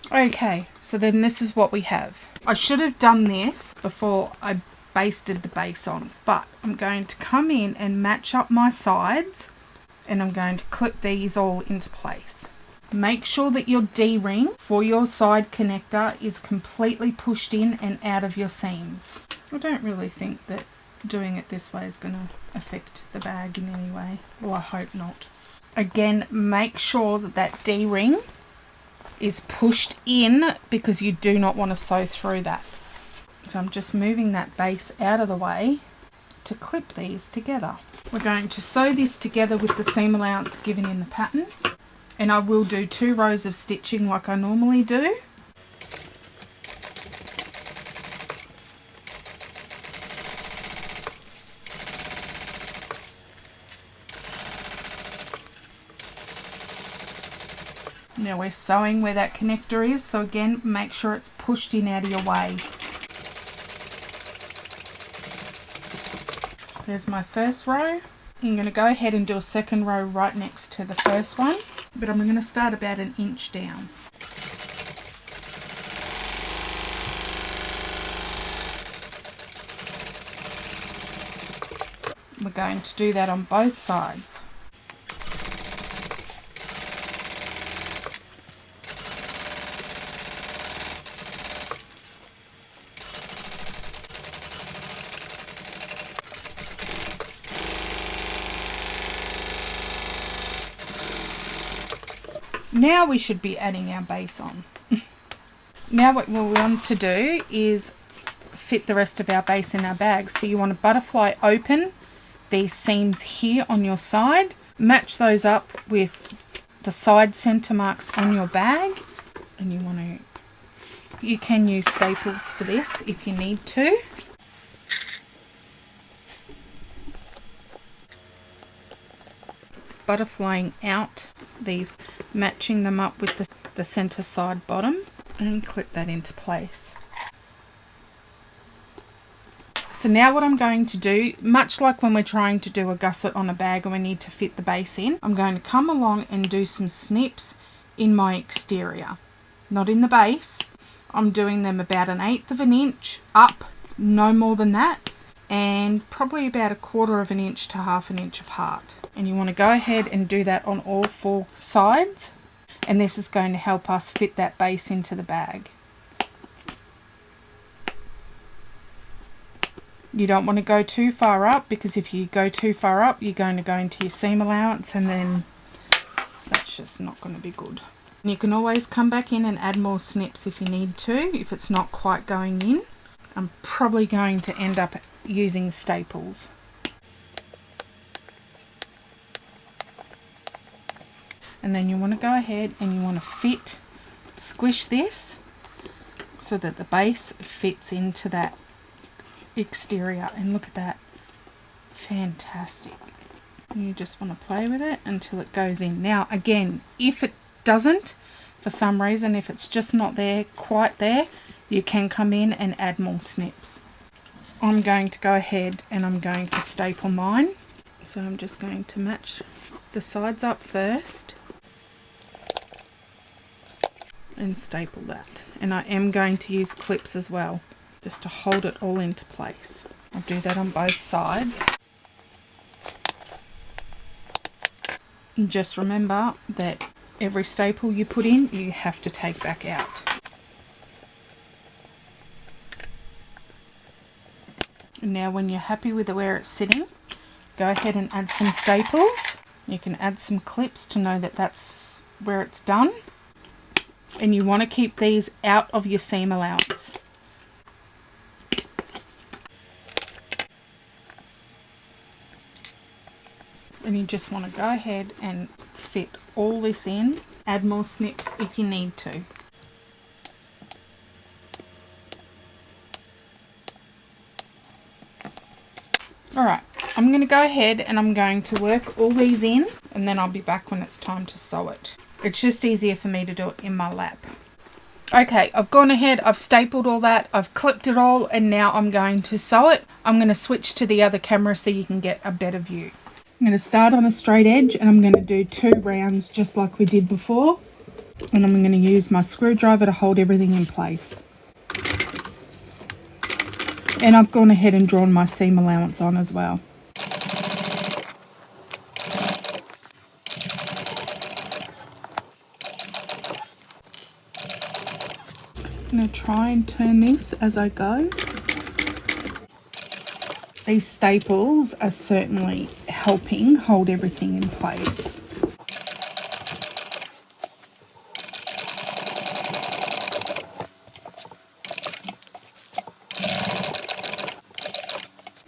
Okay, so then this is what we have. I should have done this before I basted the base on, but I'm going to come in and match up my sides, and I'm going to clip these all into place. Make sure that your D-ring for your side connector is completely pushed in and out of your seams. I don't really think that doing it this way is going to affect the bag in any way. Well, I hope not. Again, make sure that that D-ring is pushed in because you do not want to sew through that. So I'm just moving that base out of the way to clip these together. We're going to sew this together with the seam allowance given in the pattern, and I will do 2 rows of stitching like I normally do. Now we're sewing where that connector is, so again, make sure it's pushed in out of your way. There's my first row. I'm going to go ahead and do a second row right next to the first one, but I'm going to start about 1 inch down. We're going to do that on both sides. Now we should be adding our base on. Now what we want to do is fit the rest of our base in our bag. So you want to butterfly open these seams here on your side, match those up with the side center marks on your bag, and you can use staples for this if you need to. Butterflying out these, matching them up with the center side bottom, and clip that into place. So now what I'm going to do, much like when we're trying to do a gusset on a bag and we need to fit the base in, I'm going to come along and do some snips in my exterior, not in the base. I'm doing them about 1/8 of an inch up, no more than that, and probably about 1/4 of an inch to 1/2 an inch apart. And you want to go ahead and do that on all 4 sides, and this is going to help us fit that base into the bag. You don't want to go too far up, because if you go too far up, you're going to go into your seam allowance, and then that's just not going to be good. And you can always come back in and add more snips if you need to, if it's not quite going in. I'm probably going to end up using staples. And then you want to go ahead and you want to squish this so that the base fits into that exterior. And look at that, fantastic. And you just want to play with it until it goes in. Now again, if it doesn't, for some reason, if it's just not there, quite there, you can come in and add more snips. I'm going to go ahead and I'm going to staple mine. So I'm just going to match the sides up first and staple that. And I am going to use clips as well, just to hold it all into place. I'll do that on both sides. And just remember that every staple you put in, you have to take back out. And now when you're happy with where it's sitting, go ahead and add some staples. You can add some clips to know that that's where it's done. And you want to keep these out of your seam allowance. And you just want to go ahead and fit all this in. Add more snips if you need to. Alright, I'm going to go ahead and I'm going to work all these in, and then I'll be back when it's time to sew it. It's just easier for me to do it in my lap. Okay, I've gone ahead, I've stapled all that, I've clipped it all, and now I'm going to sew it. I'm going to switch to the other camera so you can get a better view. I'm going to start on a straight edge and I'm going to do 2 rounds just like we did before. And I'm going to use my screwdriver to hold everything in place. And I've gone ahead and drawn my seam allowance on as well. I'm going to try and turn this as I go. These staples are certainly helping hold everything in place.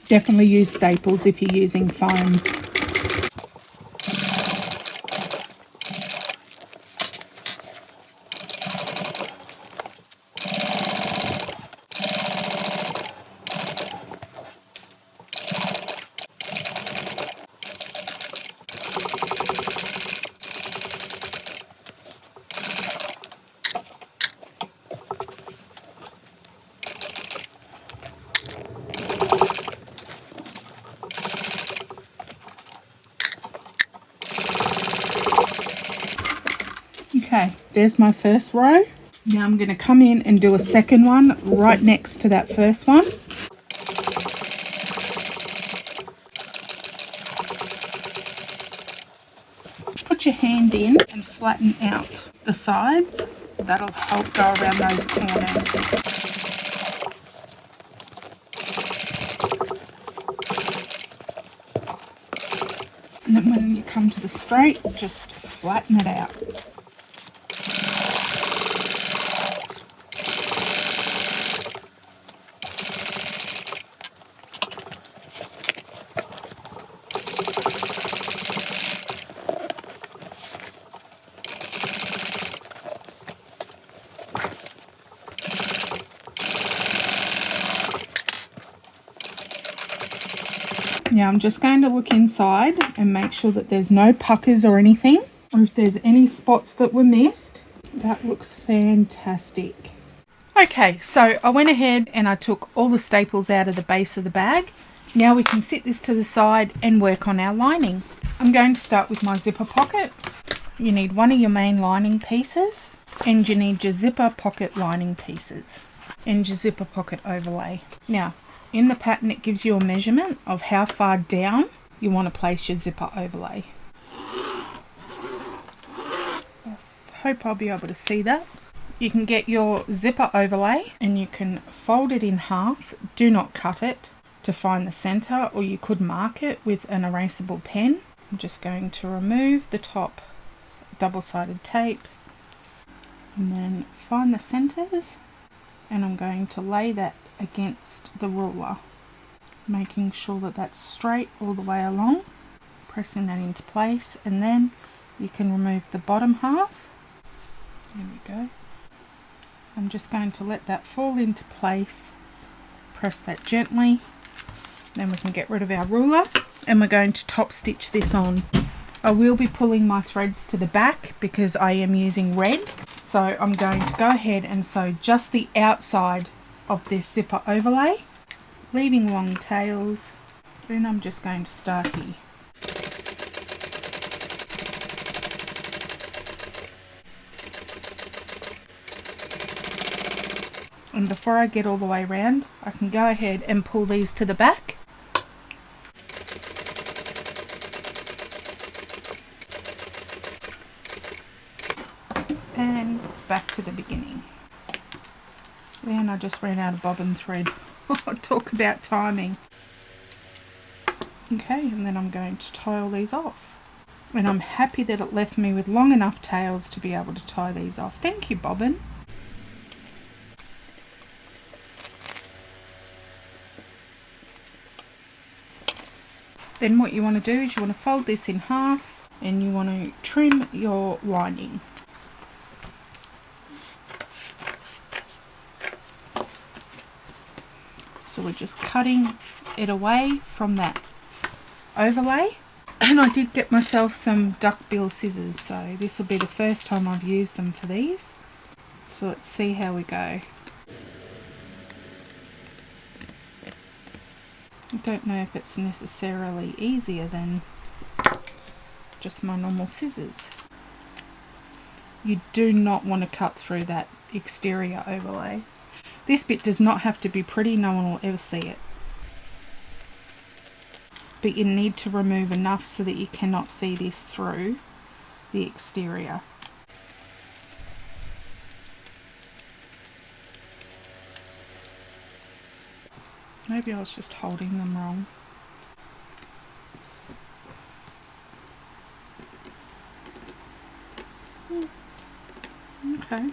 Definitely use staples if you're using foam. Okay, there's my first row. Now I'm going to come in and do a second one right next to that first one. Put your hand in and flatten out the sides. That'll help go around those corners. And then when you come to the straight, just flatten it out. Now I'm just going to look inside and make sure that there's no puckers or anything, or if there's any spots that were missed. That looks fantastic. Okay, so I went ahead and I took all the staples out of the base of the bag. Now we can sit this to the side and work on our lining. I'm going to start with my zipper pocket. You need one of your main lining pieces, and you need your zipper pocket lining pieces and your zipper pocket overlay. Now, in the pattern it gives you a measurement of how far down you want to place your zipper overlay. I hope I'll be able to see that. You can get your zipper overlay and you can fold it in half. Do not cut it to find the center, or you could mark it with an erasable pen. I'm just going to remove the top double-sided tape and then find the centers, and I'm going to lay that against the ruler, making sure that that's straight all the way along, pressing that into place, and then you can remove the bottom half. There we go. I'm just going to let that fall into place, press that gently, then we can get rid of our ruler, and we're going to top stitch this on. I will be pulling my threads to the back because I am using red, so I'm going to go ahead and sew just the outside of this zipper overlay, leaving long tails. Then I'm just going to start here. And before I get all the way around, I can go ahead and pull these to the back. And back to the beginning. Then I just ran out of bobbin thread. Talk about timing. Okay, and then I'm going to tie all these off. And I'm happy that it left me with long enough tails to be able to tie these off. Thank you, bobbin. Then what you want to do is you want to fold this in half and you want to trim your lining. So we're just cutting it away from that overlay. And I did get myself some duckbill scissors, so this will be the first time I've used them for these. So let's see how we go. I don't know if it's necessarily easier than just my normal scissors. You do not want to cut through that exterior overlay. This bit does not have to be pretty, no one will ever see it. But you need to remove enough so that you cannot see this through the exterior. Maybe I was just holding them wrong. Okay.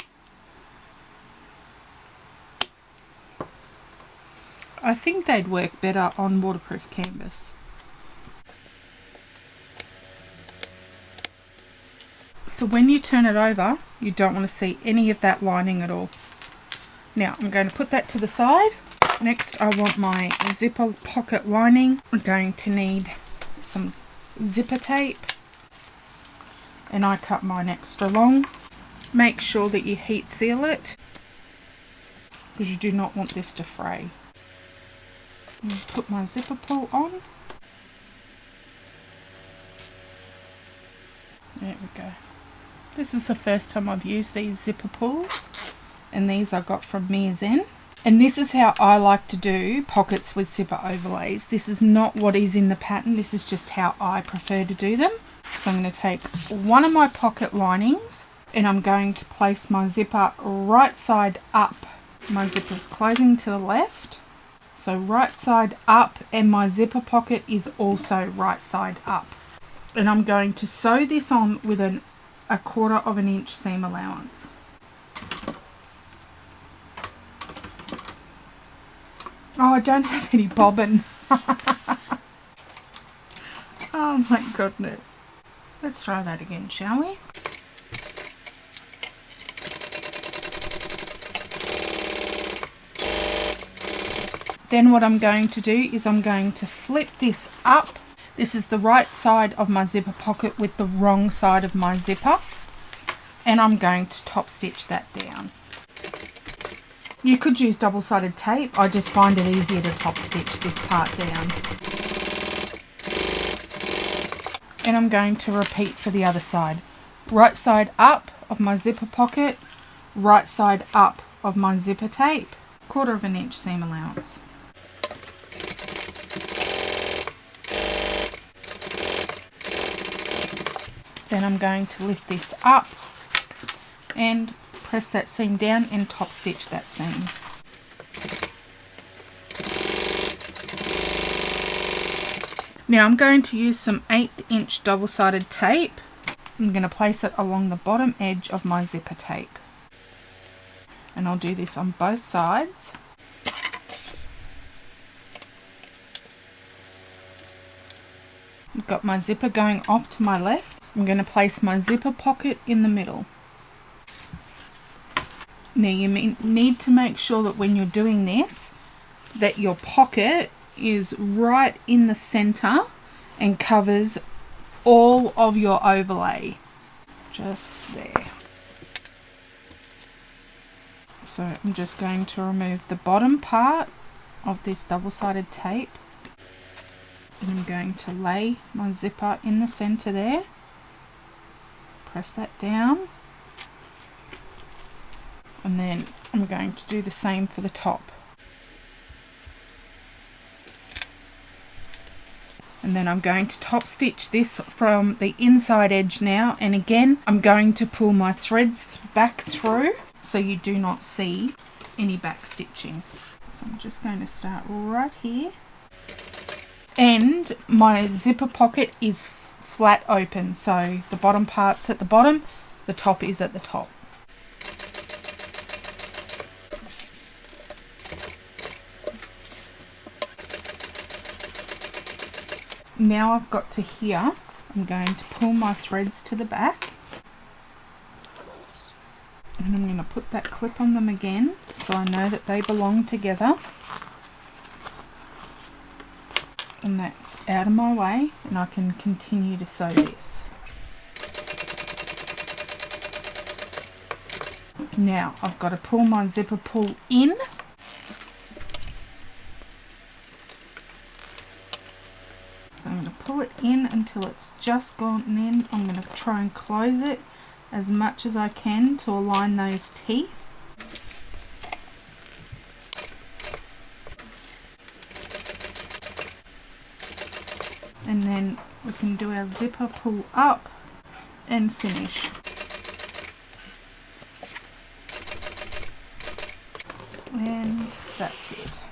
I think they'd work better on waterproof canvas. So when you turn it over, you don't want to see any of that lining at all. Now I'm going to put that to the side. Next I want my zipper pocket lining. I'm going to need some zipper tape, and I cut mine extra long. Make sure that you heat seal it because you do not want this to fray. Put my zipper pull on. There we go. This is the first time I've used these zipper pulls, and these I got from Mia Zen. And this is how I like to do pockets with zipper overlays. This is not what is in the pattern, this is just how I prefer to do them. So I'm going to take one of my pocket linings and I'm going to place my zipper right side up. My zipper's closing to the left. So right side up, and my zipper pocket is also right side up. And I'm going to sew this on with a 1/4 inch seam allowance. Oh, I don't have any bobbin. Oh my goodness. Let's try that again, shall we? Then what I'm going to do is I'm going to flip this up. This is the right side of my zipper pocket with the wrong side of my zipper. And I'm going to top stitch that down. You could use double-sided tape. I just find it easier to top stitch this part down. And I'm going to repeat for the other side. Right side up of my zipper pocket, right side up of my zipper tape, 1/4 inch seam allowance. Then I'm going to lift this up and press that seam down and top stitch that seam. Now I'm going to use some 1/8 inch double-sided tape. I'm going to place it along the bottom edge of my zipper tape. And I'll do this on both sides. I've got my zipper going off to my left. I'm going to place my zipper pocket in the middle. Now you need to make sure that when you're doing this, that your pocket is right in the center and covers all of your overlay. Just there. So I'm just going to remove the bottom part of this double-sided tape. And I'm going to lay my zipper in the center there. Press that down. And then I'm going to do the same for the top. And then I'm going to top stitch this from the inside edge now. And again, I'm going to pull my threads back through so you do not see any back stitching. So I'm just going to start right here. And my zipper pocket is flat open. So the bottom part's at the bottom, the top is at the top. Now I've got to here, I'm going to pull my threads to the back. And I'm going to put that clip on them again so I know that they belong together. And that's out of my way and I can continue to sew this. Now I've got to pull my zipper pull in. So I'm going to pull it in until it's just gone in. I'm going to try and close it as much as I can to align those teeth. And then we can do our zipper pull up and finish. And that's it.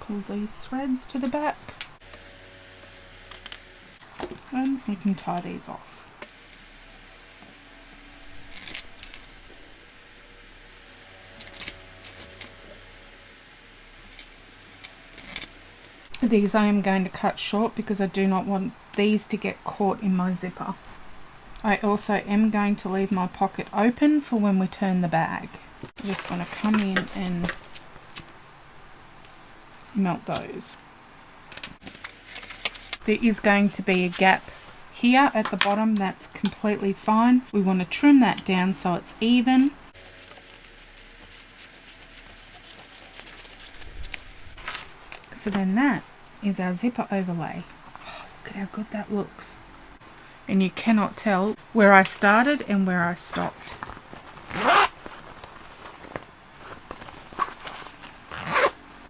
Pull these threads to the back and we can tie these off. These I am going to cut short because I do not want these to get caught in my zipper. I also am going to leave my pocket open for when we turn the bag. I'm just going to come in and melt those. There is going to be a gap here at the bottom. That's completely fine. We want to trim that down so it's even. So then that is our zipper overlay. Oh, look at how good that looks. And you cannot tell where I started and where I stopped.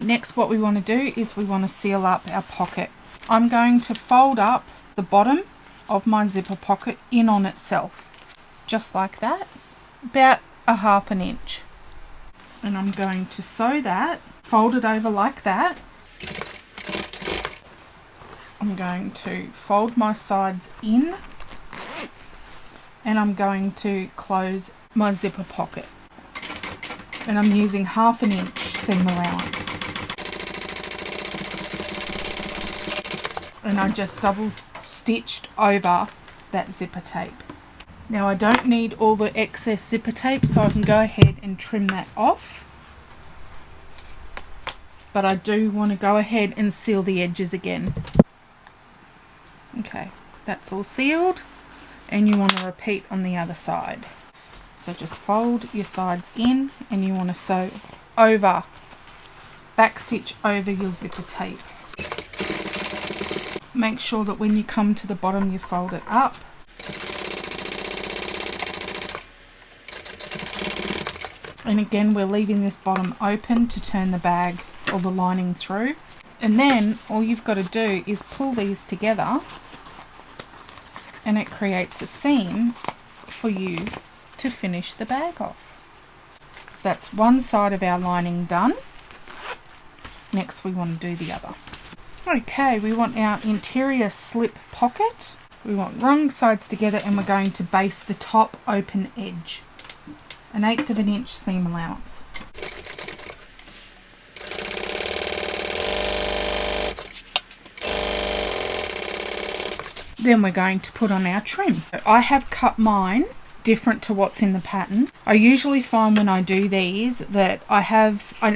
Next, what we want to do is we want to seal up our pocket. I'm going to fold up the bottom of my zipper pocket in on itself, just like that, about 1/2 inch. And I'm going to sew that, fold it over like that. I'm going to fold my sides in and I'm going to close my zipper pocket. And I'm using 1/2 inch seam allowance. And I just double stitched over that zipper tape. Now I don't need all the excess zipper tape, so I can go ahead and trim that off. but I do want to go ahead and seal the edges again. Okay, that's all sealed, and you want to repeat on the other side. So just fold your sides in, and you want to sew over, back stitch over your zipper tape. Make sure that when you come to the bottom you fold it up. And again, we're leaving this bottom open to turn the bag or the lining through. And then all you've got to do is pull these together, and it creates a seam for you to finish the bag off. So that's one side of our lining done. Next we want to do the other. Okay, we want our interior slip pocket. We want wrong sides together, and we're going to base the top open edge. 1/8 of an inch seam allowance. Then we're going to put on our trim. I have cut mine different to what's in the pattern. I usually find when I do these that I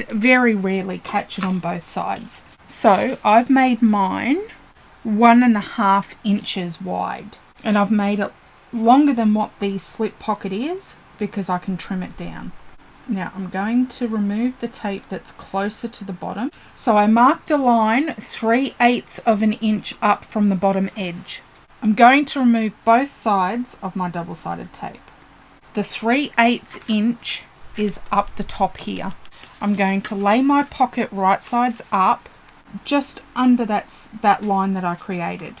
very rarely catch it on both sides. So I've made mine 1.5 inches wide, and I've made it longer than what the slip pocket is because I can trim it down. Now I'm going to remove the tape that's closer to the bottom. So I marked a line 3/8 of an inch up from the bottom edge. I'm going to remove both sides of my double-sided tape. The 3/8 inch is up the top here. I'm going to lay my pocket right sides up just under that line that I created.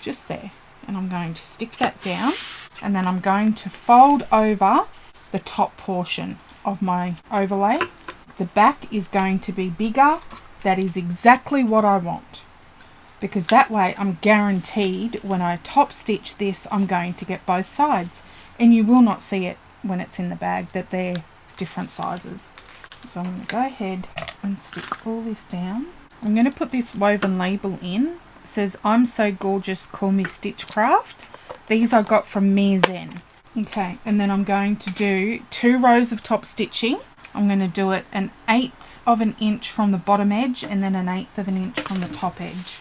Just there. And I'm going to stick that down, and then I'm going to fold over the top portion of my overlay. The back is going to be bigger. That is exactly what I want, because that way I'm guaranteed when I top stitch this I'm going to get both sides, and you will not see it when it's in the bag that they're different sizes. So I'm going to go ahead and stick all this down. I'm going to put this woven label in. It says, "I'm so gorgeous, call me Stitchcraft." These I got from Mere Zen. Okay, and then I'm going to do 2 rows of top stitching. I'm going to do it 1/8 of an inch from the bottom edge, and then 1/8 of an inch from the top edge.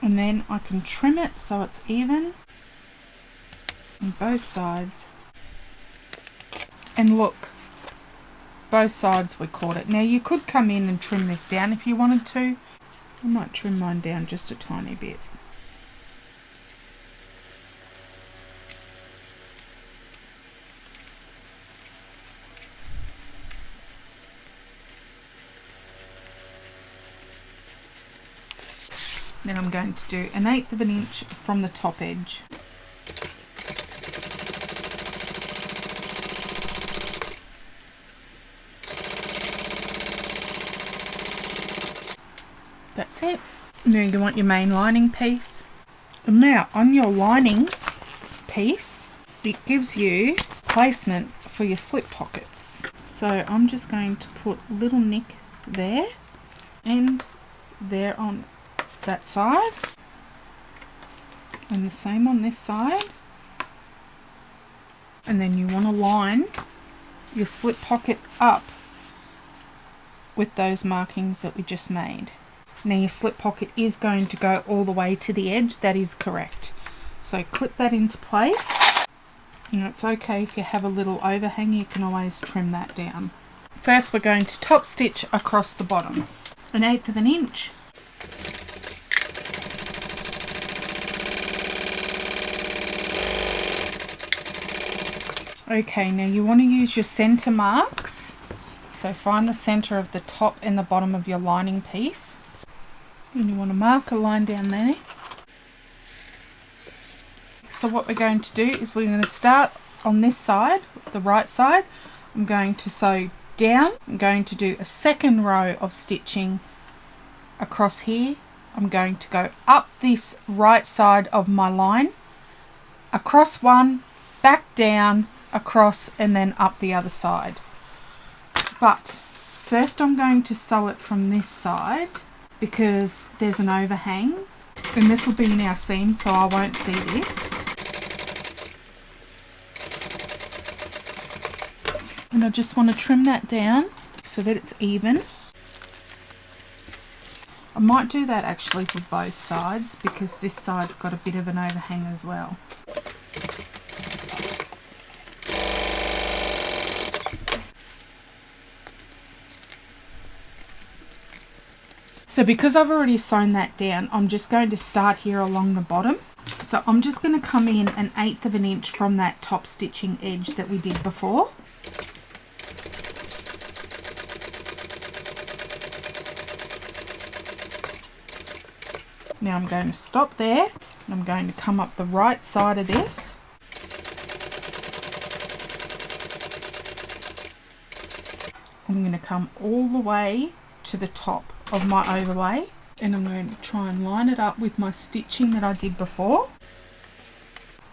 And then I can trim it so it's even on both sides. And look, both sides we caught it. Now you could come in and trim this down if you wanted to. I might trim mine down just a tiny bit. Then I'm going to do 1/8 of an inch from the top edge. That's it. Now you want your main lining piece. And now on your lining piece, it gives you placement for your slip pocket. So I'm just going to put a little nick there and there on that side, and the same on this side. And then you want to line your slip pocket up with those markings that we just made. Now your slip pocket is going to go all the way to the edge, that is correct. So clip that into place. And it's okay if you have a little overhang, you can always trim that down. First we're going to top stitch across the bottom, 1/8 of an inch. Okay, now you want to use your center marks. So find the center of the top and the bottom of your lining piece. And you want to mark a line down there. So what we're going to do is we're going to start on this side, the right side. I'm going to sew down. I'm going to do a second row of stitching across here. I'm going to go up this right side of my line, across one, back down, across and then up the other side. But first I'm going to sew it from this side because there's an overhang, and this will be in our seam, so I won't see this. And I just want to trim that down so that it's even. I might do that actually for both sides because this side's got a bit of an overhang as well. So because I've already sewn that down, I'm just going to start here along the bottom. So I'm just going to come in 1/8 of an inch from that top stitching edge that we did before. Now I'm going to stop there. I'm going to come up the right side of this. I'm going to come all the way to the top of my overlay, and I'm going to try and line it up with my stitching that I did before.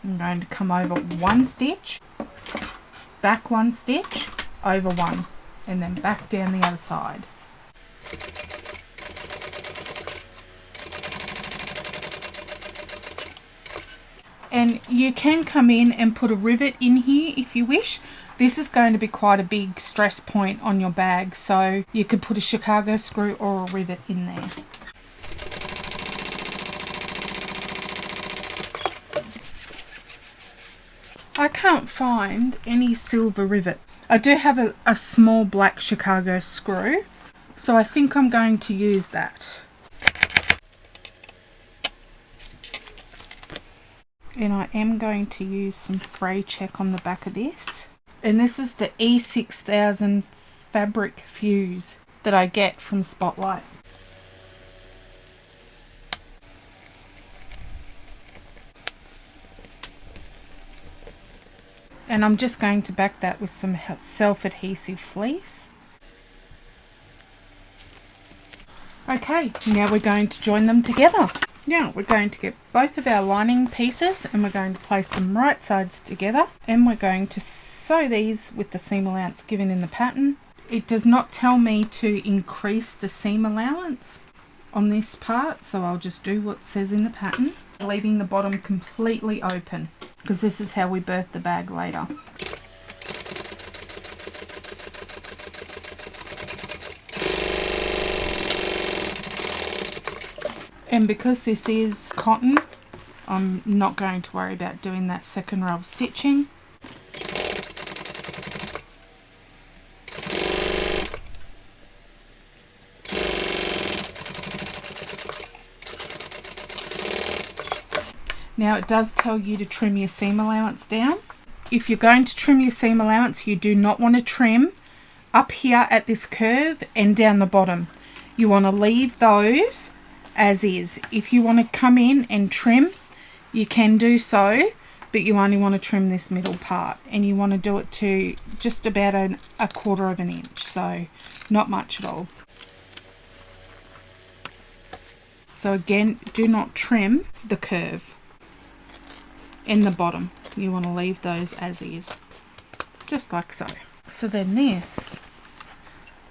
I'm going to come over one stitch, back one stitch, over one, and then back down the other side. And you can come in and put a rivet in here if you wish. This is going to be quite a big stress point on your bag, so you could put a Chicago screw or a rivet in there. I can't find any silver rivet. I do have a small black Chicago screw, so I think I'm going to use that. And I am going to use some fray check on the back of this. And this is the E6000 fabric fuse that I get from Spotlight. And I'm just going to back that with some self-adhesive fleece. Okay, now we're going to join them together. Now we're going to get both of our lining pieces and we're going to place them right sides together, and we're going to sew these with the seam allowance given in the pattern. It does not tell me to increase the seam allowance on this part, so I'll just do what it says in the pattern, leaving the bottom completely open because this is how we birth the bag later. And because this is cotton, I'm not going to worry about doing that second row of stitching. Now it does tell you to trim your seam allowance down. If you're going to trim your seam allowance, you do not want to trim up here at this curve and down the bottom. You want to leave those as is. If you want to come in and trim, you can do so, but you only want to trim this middle part, and you want to do it to just about a 1/4 of an inch, so not much at all. So again, do not trim the curve in the bottom. You want to leave those as is, just like so. So then this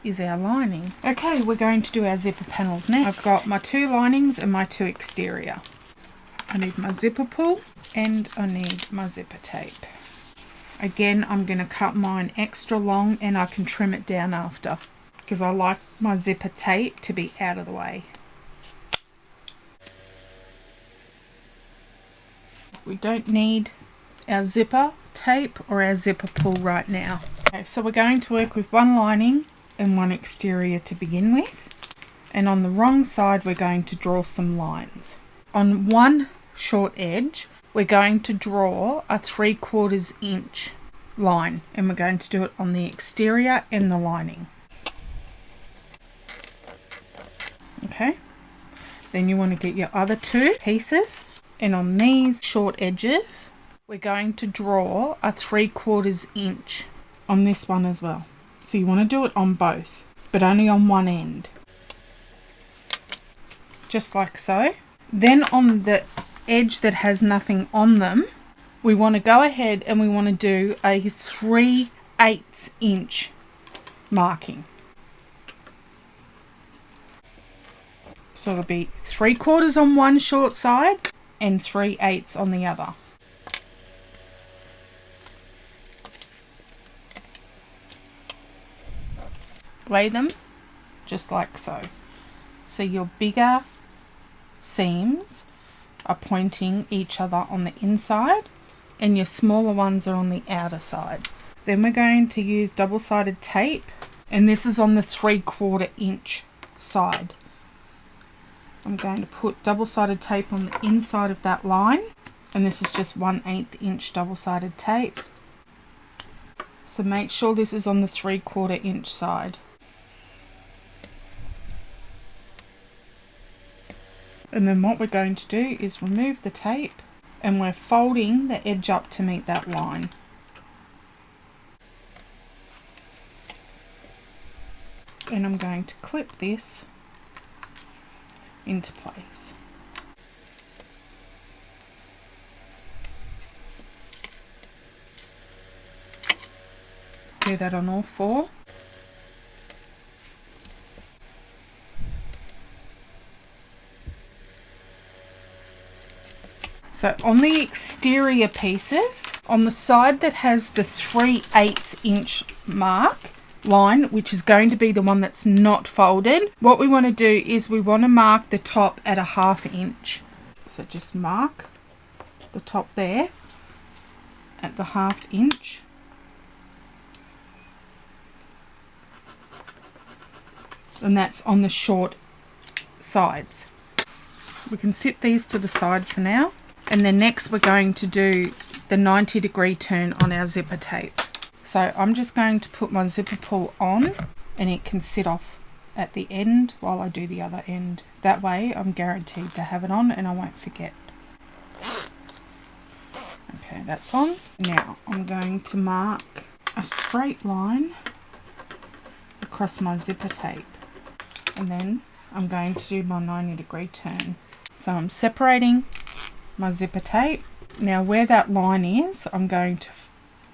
is our lining. Okay, we're going to do our zipper panels next. I've got my 2 linings and my 2 exterior. I need my zipper pull and I need my zipper tape. Again, I'm going to cut mine extra long and I can trim it down after because I like my zipper tape to be out of the way. We don't need our zipper tape or our zipper pull right now. Okay, so we're going to work with 1 lining and 1 exterior to begin with, and on the wrong side we're going to draw some lines. On one short edge we're going to draw a 3/4 inch line, and we're going to do it on the exterior and the lining. Okay, then you want to get your other 2 pieces, and on these short edges we're going to draw a 3/4 inch on this one as well. So you want to do it on both, but only on one end. Just like so. Then on the edge that has nothing on them, we want to go ahead and we want to do a 3/8 inch marking. So it'll be 3/4 on one short side and 3/8 on the other. Lay them just like so. So your bigger seams are pointing each other on the inside and your smaller ones are on the outer side. Then we're going to use double-sided tape, and this is on the 3/4 inch side. I'm going to put double-sided tape on the inside of that line, and this is just 1/8 inch double-sided tape. So make sure this is on the 3/4 inch side. And then what we're going to do is remove the tape, and we're folding the edge up to meet that line. And I'm going to clip this into place. Do that on all four. So on the exterior pieces, on the side that has the 3/8 inch mark line, which is going to be the one that's not folded, what we want to do is we want to mark the top at a 1/2 inch. So just mark the top there at the 1/2 inch. And that's on the short sides. We can sit these to the side for now. And then next we're going to do the 90-degree turn on our zipper tape. So I'm just going to put my zipper pull on, and it can sit off at the end while I do the other end. That way I'm guaranteed to have it on and I won't forget. Okay, that's on. Now I'm going to mark a straight line across my zipper tape, and then I'm going to do my 90-degree turn. So I'm separating my zipper tape. Now where that line is, I'm going to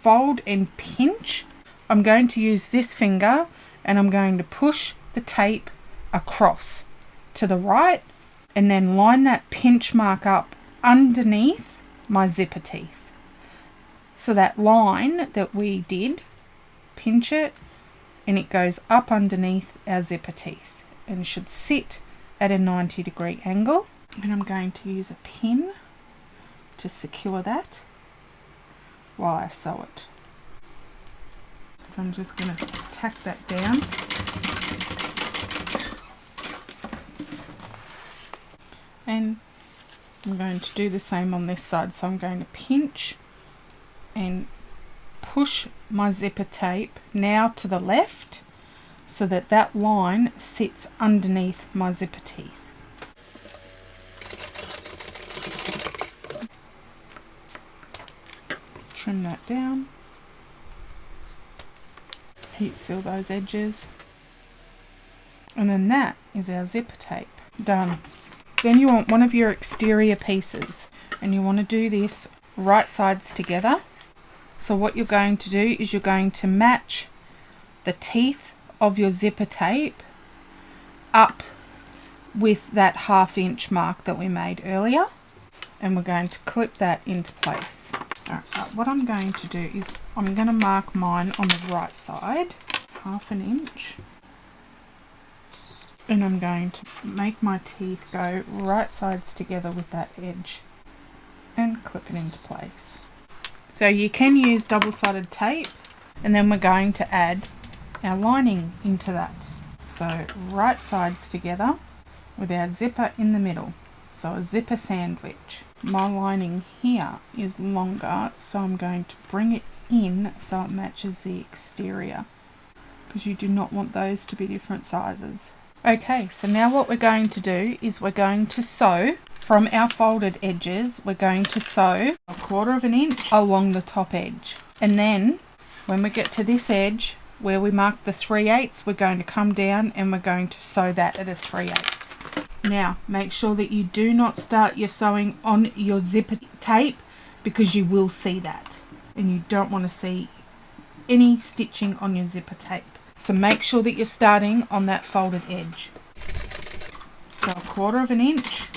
fold and pinch. I'm going to use this finger and I'm going to push the tape across to the right and then line that pinch mark up underneath my zipper teeth. So that line that we did, pinch it and it goes up underneath our zipper teeth and it should sit at a 90-degree angle. And I'm going to use a pin to secure that while I sew it. So I'm just going to tack that down. And I'm going to do the same on this side. So I'm going to pinch and push my zipper tape now to the left so that that line sits underneath my zipper teeth. Trim that down, heat seal those edges, and then that is our zipper tape done. Then you want one of your exterior pieces and you want to do this right sides together. So what you're going to do is you're going to match the teeth of your zipper tape up with that 1/2 inch mark that we made earlier, and we're going to clip that into place. Alright, what I'm going to do is I'm going to mark mine on the right side, 1/2 inch, and I'm going to make my teeth go right sides together with that edge and clip it into place. So you can use double-sided tape, and then we're going to add our lining into that. So right sides together with our zipper in the middle, so a zipper sandwich. My lining here is longer, so I'm going to bring it in so it matches the exterior, because you do not want those to be different sizes. Okay, so now what we're going to do is we're going to sew from our folded edges. We're going to sew 1/4 inch along the top edge, and then when we get to this edge where we marked the 3/8, we're going to come down and we're going to sew that at a 3/8. Now make sure that you do not start your sewing on your zipper tape because you will see that, and you don't want to see any stitching on your zipper tape. So make sure that you're starting on that folded edge. So 1/4 inch.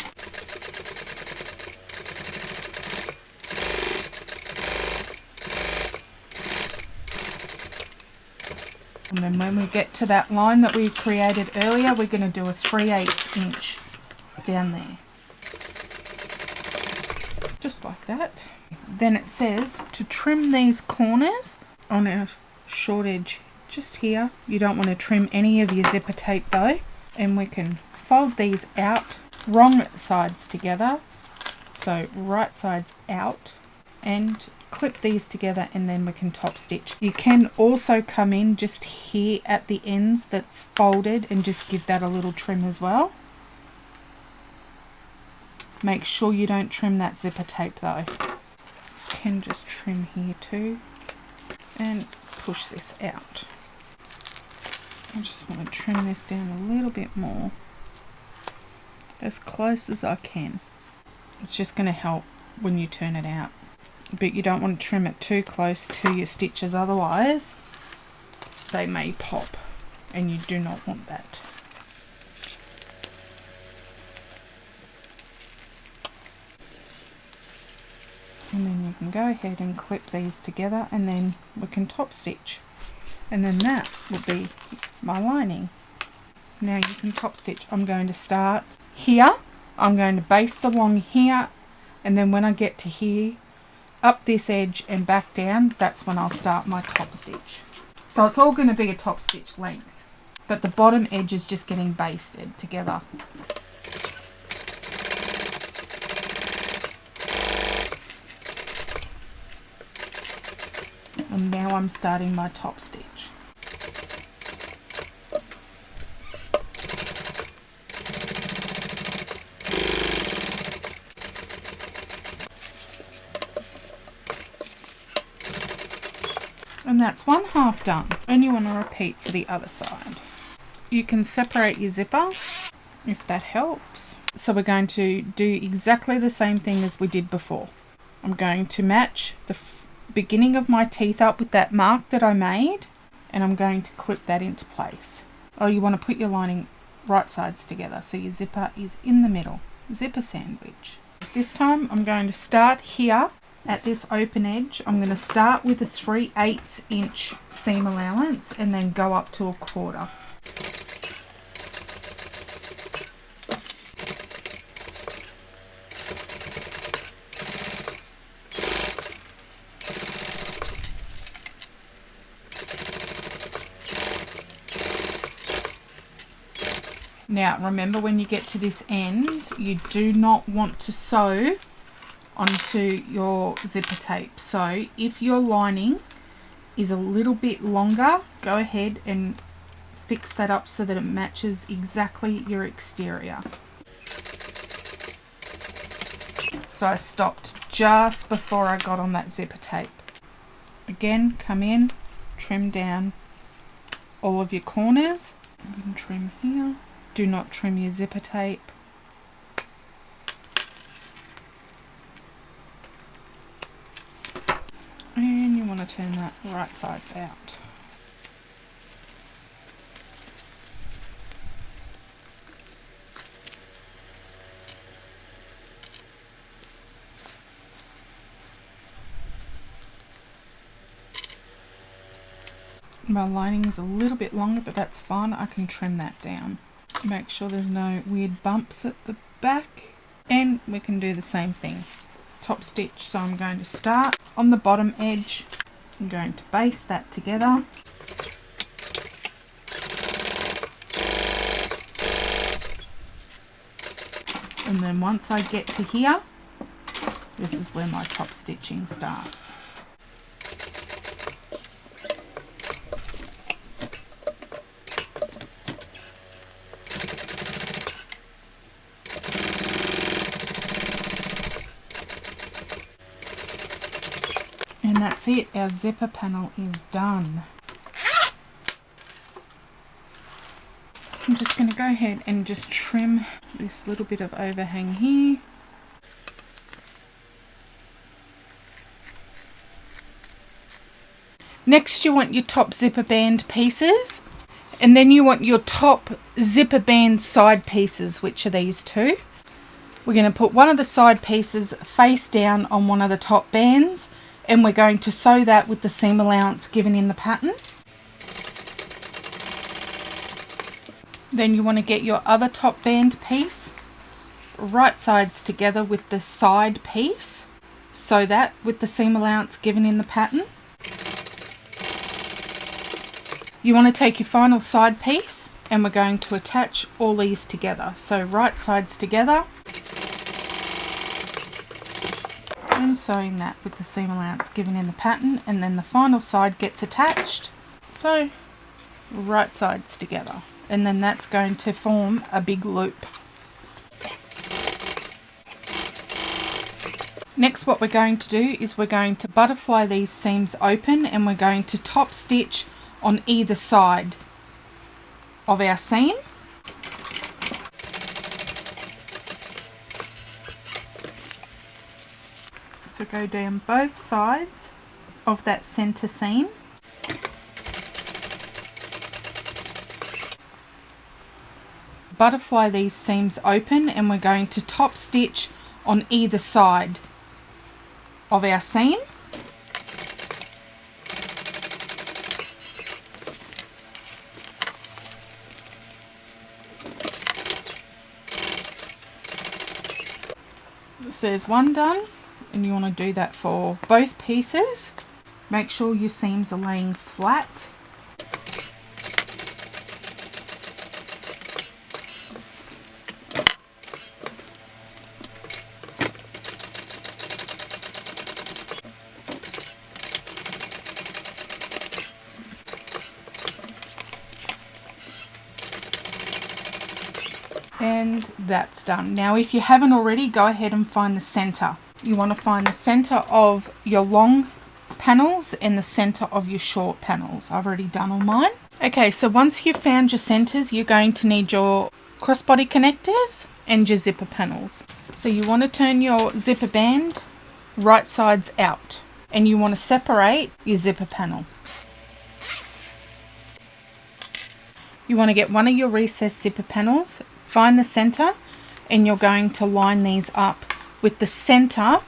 And then when we get to that line that we created earlier, we're going to do a 3/8 inch down there. Just like that. Then it says to trim these corners on our short edge just here. You don't want to trim any of your zipper tape though. And we can fold these out, wrong sides together. So right sides out, and clip these together, and then we can top stitch. You can also come in just here at the ends that's folded and just give that a little trim as well. Make sure you don't trim that zipper tape though. You can just trim here too and push this out. I just want to trim this down a little bit more, as close as I can. It's just going to help when you turn it out. But you don't want to trim it too close to your stitches, otherwise they may pop, and you do not want that. And then you can go ahead and clip these together, and then we can top stitch, and then that will be my lining. Now you can top stitch. I'm going to start here, I'm going to baste along here, and then when I get to here, up this edge and back down, that's when I'll start my top stitch. So it's all going to be a top stitch length, but the bottom edge is just getting basted together. And now I'm starting my top stitch. And that's 1/2 done, and you want to repeat for the other side. You can separate your zipper if that helps. So we're going to do exactly the same thing as we did before. I'm going to match the beginning of my teeth up with that mark that I made, and I'm going to clip that into place. Oh, you want to put your lining right sides together so your zipper is in the middle. Zipper sandwich. This time I'm going to start here at this open edge. I'm going to start with a 3/8 inch seam allowance and then go up to 1/4. Now remember, when you get to this end, you do not want to sew onto your zipper tape. So if your lining is a little bit longer, go ahead and fix that up so that it matches exactly your exterior. So I stopped just before I got on that zipper tape. Again, come in, trim down all of your corners. I'm going to trim here. Do not trim your zipper tape. And you want to turn that right sides out. My lining is a little bit longer, but that's fine. I can trim that down. Make sure there's no weird bumps at the back, and we can do the same thing. Top stitch. So I'm going to start on the bottom edge. I'm going to baste that together. And then once I get to here, this is where my top stitching starts. And that's it, our zipper panel is done. I'm just going to go ahead and just trim this little bit of overhang here. Next you want your top zipper band pieces, and then you want your top zipper band side pieces, which are these two. We're going to put one of the side pieces face down on one of the top bands, and we're going to sew that with the seam allowance given in the pattern. Then you want to get your other top band piece, right sides together with the side piece, sew that with the seam allowance given in the pattern. You want to take your final side piece and we're going to attach all these together. So right sides together and sewing that with the seam allowance given in the pattern, and then the final side gets attached. So right sides together, and then that's going to form a big loop. Next, what we're going to do is we're going to butterfly these seams open, and we're going to top stitch on either side of our seam. So go down both sides of that center seam. Butterfly these seams open, and we're going to top stitch on either side of our seam. So there's one done, and you want to do that for both pieces. Make sure your seams are laying flat. And that's done. Now if you haven't already, go ahead and find the center. You want to find the center of your long panels and the center of your short panels. I've already done all mine. Okay, so once you've found your centers, you're going to need your crossbody connectors and your zipper panels. So you want to turn your zipper band right sides out, and you want to separate your zipper panel. You want to get one of your recessed zipper panels, find the center, and you're going to line these up with the center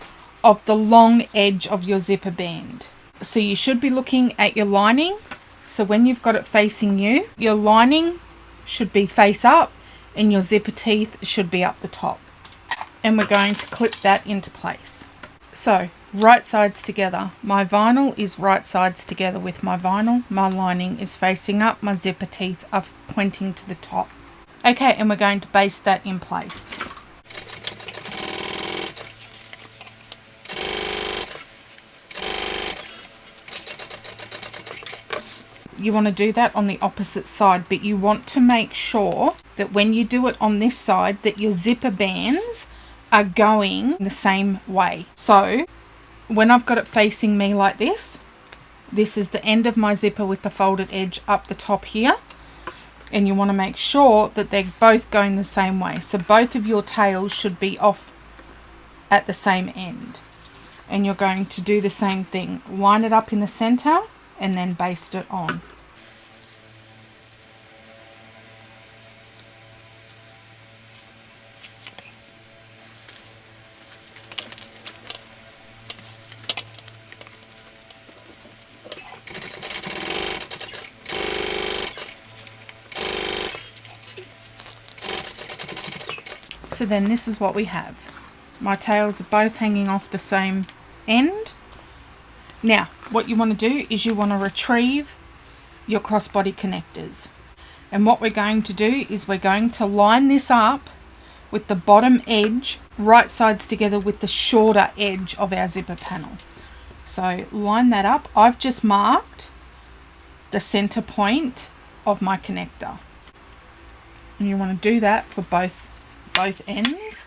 of the long edge of your zipper band. So you should be looking at your lining. So when you've got it facing you, your lining should be face up and your zipper teeth should be up the top. And we're going to clip that into place. So right sides together. My vinyl is right sides together with my vinyl. My lining is facing up. My zipper teeth are pointing to the top. Okay, and we're going to baste that in place. You want to do that on the opposite side, but you want to make sure that when you do it on this side that your zipper bands are going the same way. So when I've got it facing me like this, this is the end of my zipper with the folded edge up the top here, and you want to make sure that they're both going the same way. So both of your tails should be off at the same end, and you're going to do the same thing. Line it up in the center and then baste it on. So then this is what we have. My tails are both hanging off the same end. Now, what you want to do is you want to retrieve your crossbody connectors. And what we're going to do is we're going to line this up with the bottom edge, right sides together with the shorter edge of our zipper panel. So line that up. I've just marked the center point of my connector. And you want to do that for both ends.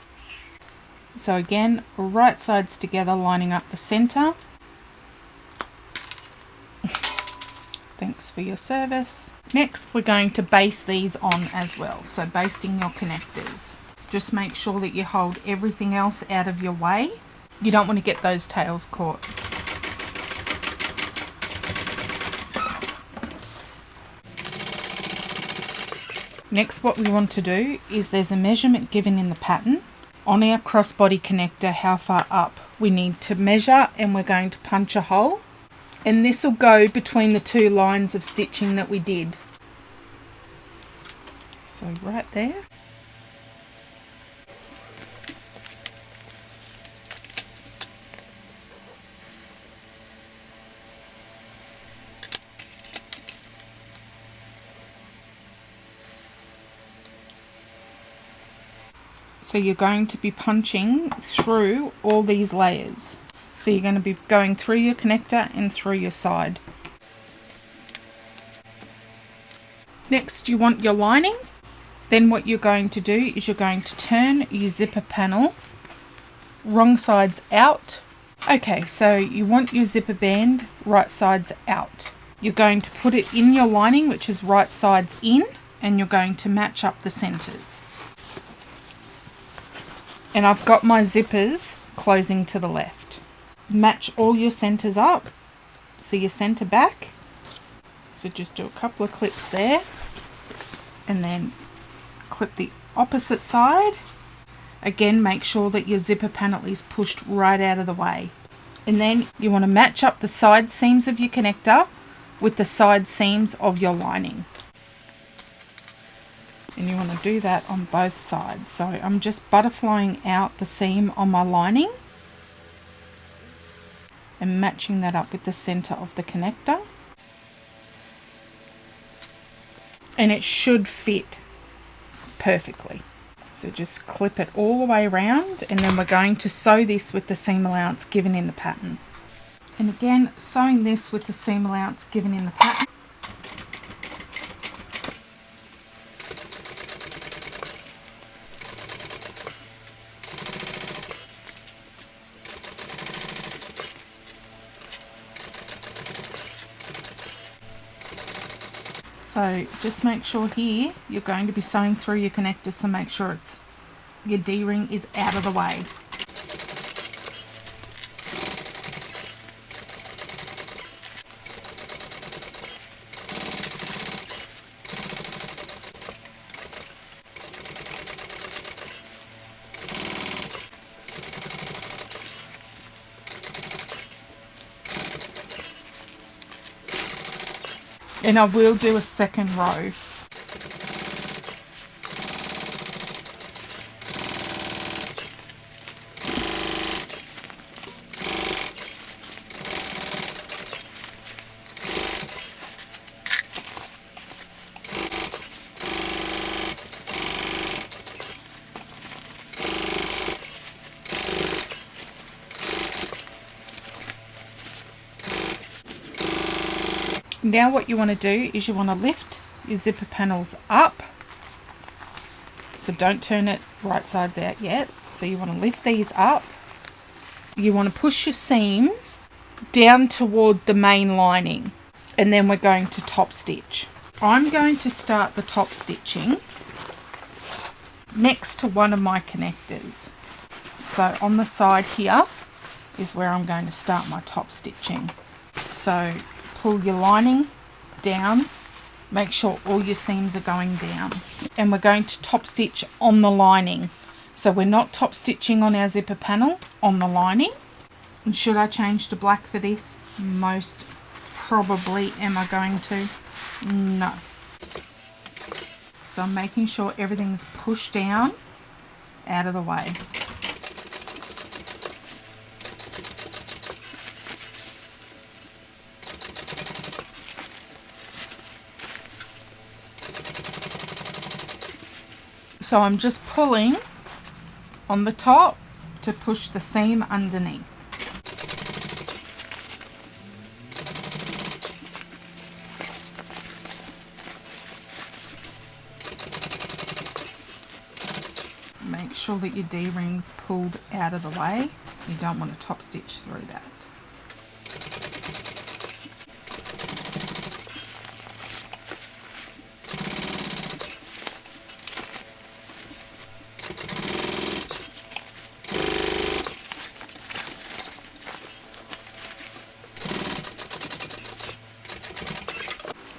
So again, right sides together, lining up the center. Thanks for your service. Next, we're going to baste these on as well. So basting your connectors. Just make sure that you hold everything else out of your way. You don't want to get those tails caught. Next, what we want to do is there's a measurement given in the pattern on our crossbody connector how far up we need to measure, and we're going to punch a hole, and this will go between the two lines of stitching that we did. So right there. So you're going to be punching through all these layers. So you're going to be going through your connector and through your side. Next, you want your lining. Then what you're going to do is you're going to turn your zipper panel wrong sides out. Okay, so you want your zipper band right sides out. You're going to put it in your lining, which is right sides in, and you're going to match up the centers. And I've got my zippers closing to the left. Match all your centers up. So your center back. So just do a couple of clips there. And then clip the opposite side. Again, make sure that your zipper panel is pushed right out of the way. And then you want to match up the side seams of your connector with the side seams of your lining. And you want to do that on both sides. So I'm just butterflying out the seam on my lining and matching that up with the center of the connector. And it should fit perfectly. So just clip it all the way around, and then we're going to sew this with the seam allowance given in the pattern. And again, sewing this with the seam allowance given in the pattern. So just make sure here you're going to be sewing through your connector, so make sure your D-ring is out of the way. And I will do a second row. Now what you want to do is you want to lift your zipper panels up. So don't turn it right sides out yet. So you want to lift these up. You want to push your seams down toward the main lining, and then we're going to top stitch. I'm going to start the top stitching next to one of my connectors. So on the side here is where I'm going to start my top stitching. So pull your lining down, make sure all your seams are going down, and we're going to top stitch on the lining. So we're not top stitching on our zipper panel, on the lining. And should I change to black for this? Most probably am I going to? No. So I'm making sure everything's pushed down out of the way. So I'm just pulling on the top to push the seam underneath. Make sure that your D-ring's pulled out of the way. You don't want to top stitch through that.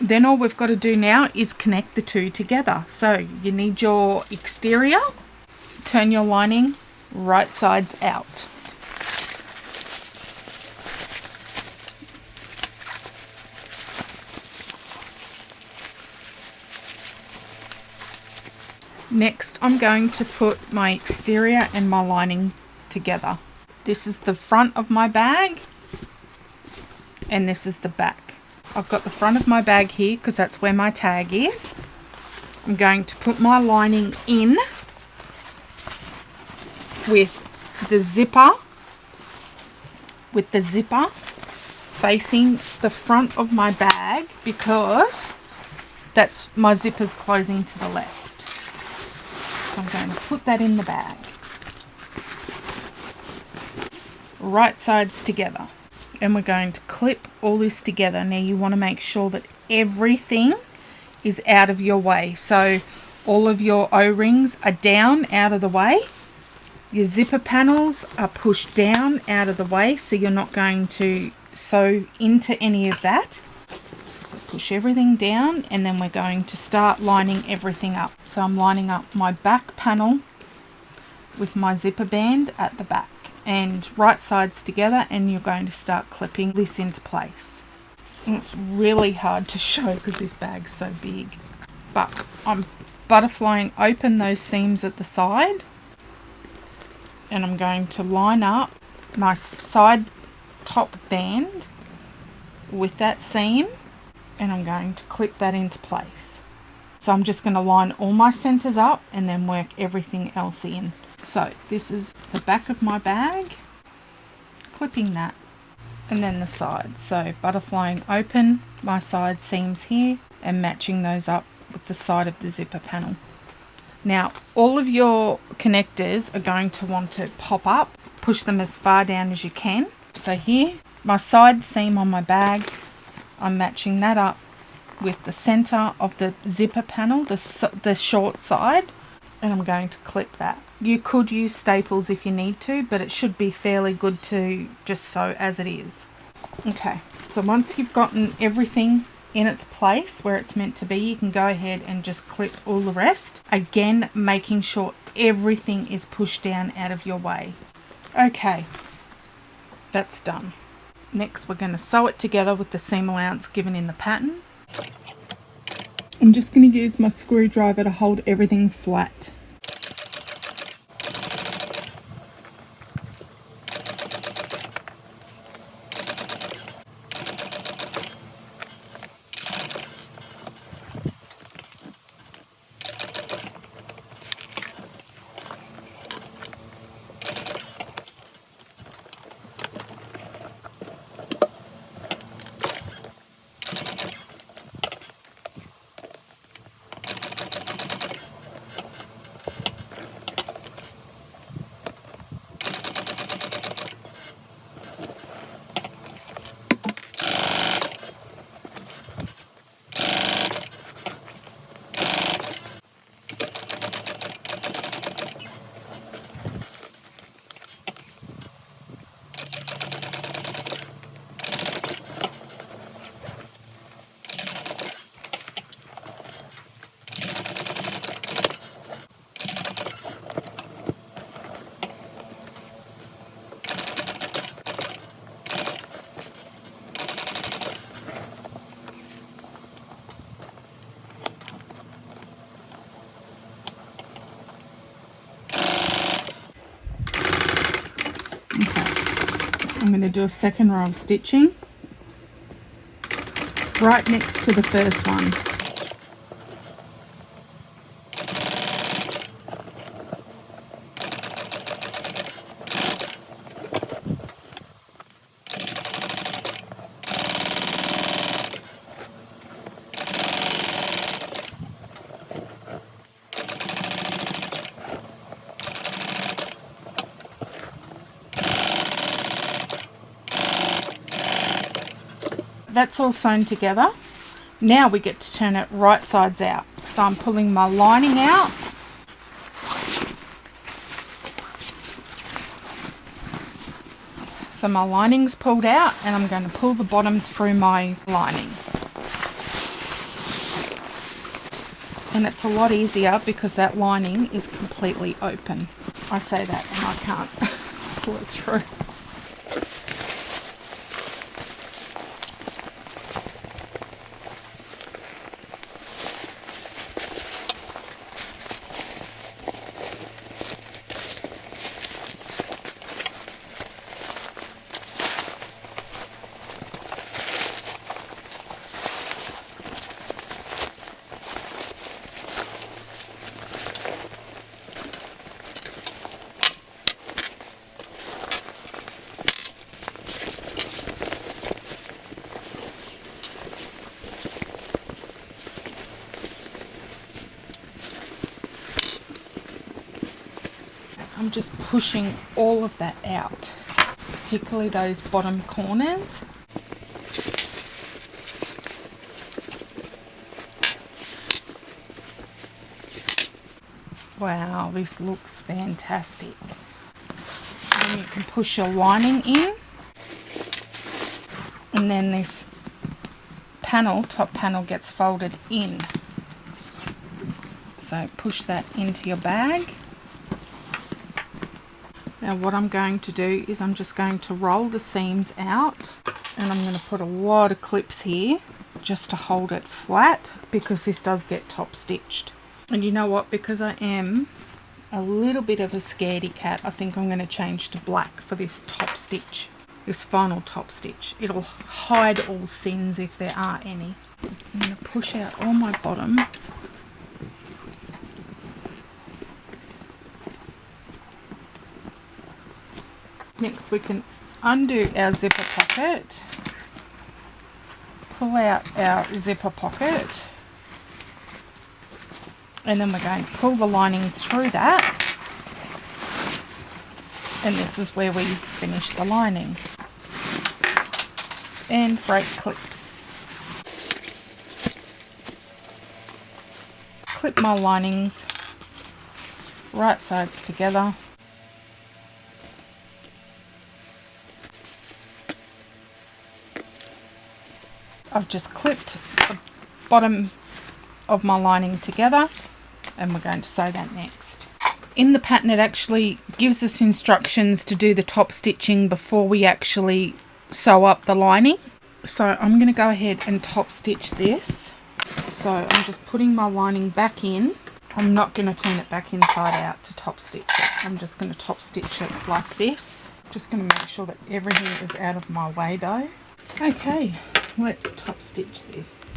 Then all we've got to do now is connect the two together. So you need your exterior, turn your lining right sides out. Next, I'm going to put my exterior and my lining together. This is the front of my bag and this is the back. I've got the front of my bag here because that's where my tag is. I'm going to put my lining in with the zipper facing the front of my bag because that's my zipper's closing to the left. So I'm going to put that in the bag. Right sides together. And we're going to clip all this together. Now you want to make sure that everything is out of your way. So all of your O-rings are down out of the way. Your zipper panels are pushed down out of the way so you're not going to sew into any of that. So push everything down and then we're going to start lining everything up. So I'm lining up my back panel with my zipper band at the back and right sides together, and you're going to start clipping this into place. And it's really hard to show because this bag's so big. But I'm butterflying open those seams at the side and I'm going to line up my side top band with that seam and I'm going to clip that into place. So I'm just going to line all my centers up and then work everything else in. So this is the back of my bag, clipping that, and then the sides. So butterflying open my side seams here and matching those up with the side of the zipper panel. Now all of your connectors are going to want to pop up, push them as far down as you can. So here, my side seam on my bag, I'm matching that up with the center of the zipper panel, the short side, and I'm going to clip that. You could use staples if you need to, but it should be fairly good to just sew as it is. Okay, so once you've gotten everything in its place where it's meant to be, you can go ahead and just clip all the rest. Again, making sure everything is pushed down out of your way. Okay, that's done. Next, we're going to sew it together with the seam allowance given in the pattern. I'm just going to use my screwdriver to hold everything flat. I'm going to do a second row of stitching right next to the first one. That's all sewn together. Now we get to turn it right sides out. So I'm pulling my lining out. So my lining's pulled out and I'm going to pull the bottom through my lining. And it's a lot easier because that lining is completely open. I say that and I can't pull it through. I'm just pushing all of that out, particularly those bottom corners. Wow, this looks fantastic. And you can push your lining in, and then this panel, top panel, gets folded in. So push that into your bag. Now what I'm going to do is I'm just going to roll the seams out, and I'm going to put a lot of clips here just to hold it flat, because this does get top stitched. And you know what, because I am a little bit of a scaredy cat, I think I'm going to change to black for this top stitch, this final top stitch. It'll hide all sins if there are any. I'm going to push out all my bottoms. Next we can undo our zipper pocket, pull out our zipper pocket, and then we're going to pull the lining through that, and this is where we finish the lining. And break clips. Clip my linings right sides together. I've just clipped the bottom of my lining together, and we're going to sew that next. In the pattern it actually gives us instructions to do the top stitching before we actually sew up the lining. So I'm going to go ahead and top stitch this. So I'm just putting my lining back in. I'm not going to turn it back inside out to top stitch it. I'm just going to top stitch it like this. Just going to make sure that everything is out of my way though. Okay. Let's top stitch this.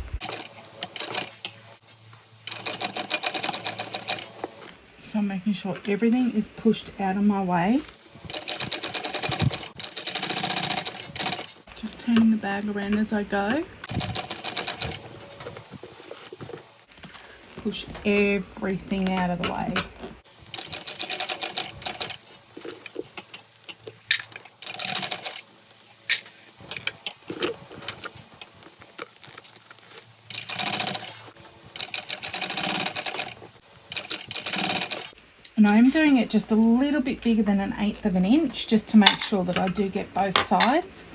So I'm making sure everything is pushed out of my way. Just turning the bag around as I go. Push everything out of the way. And I'm doing it just a little bit bigger than 1/8 of an inch, just to make sure that I do get both sides.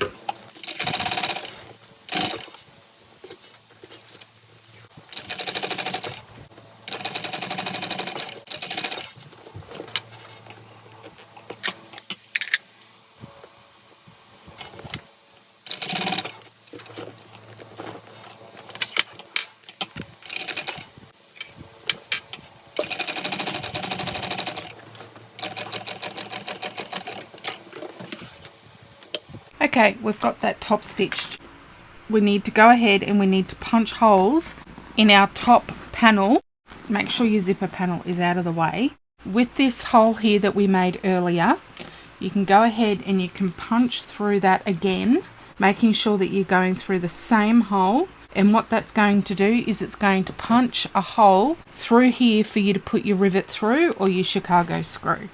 Okay, we've got that top stitched. We need to go ahead and we need to punch holes in our top panel. Make sure your zipper panel is out of the way. With this hole here that we made earlier, you can go ahead and you can punch through that again, making sure that you're going through the same hole. And what that's going to do is it's going to punch a hole through here for you to put your rivet through or your Chicago screw.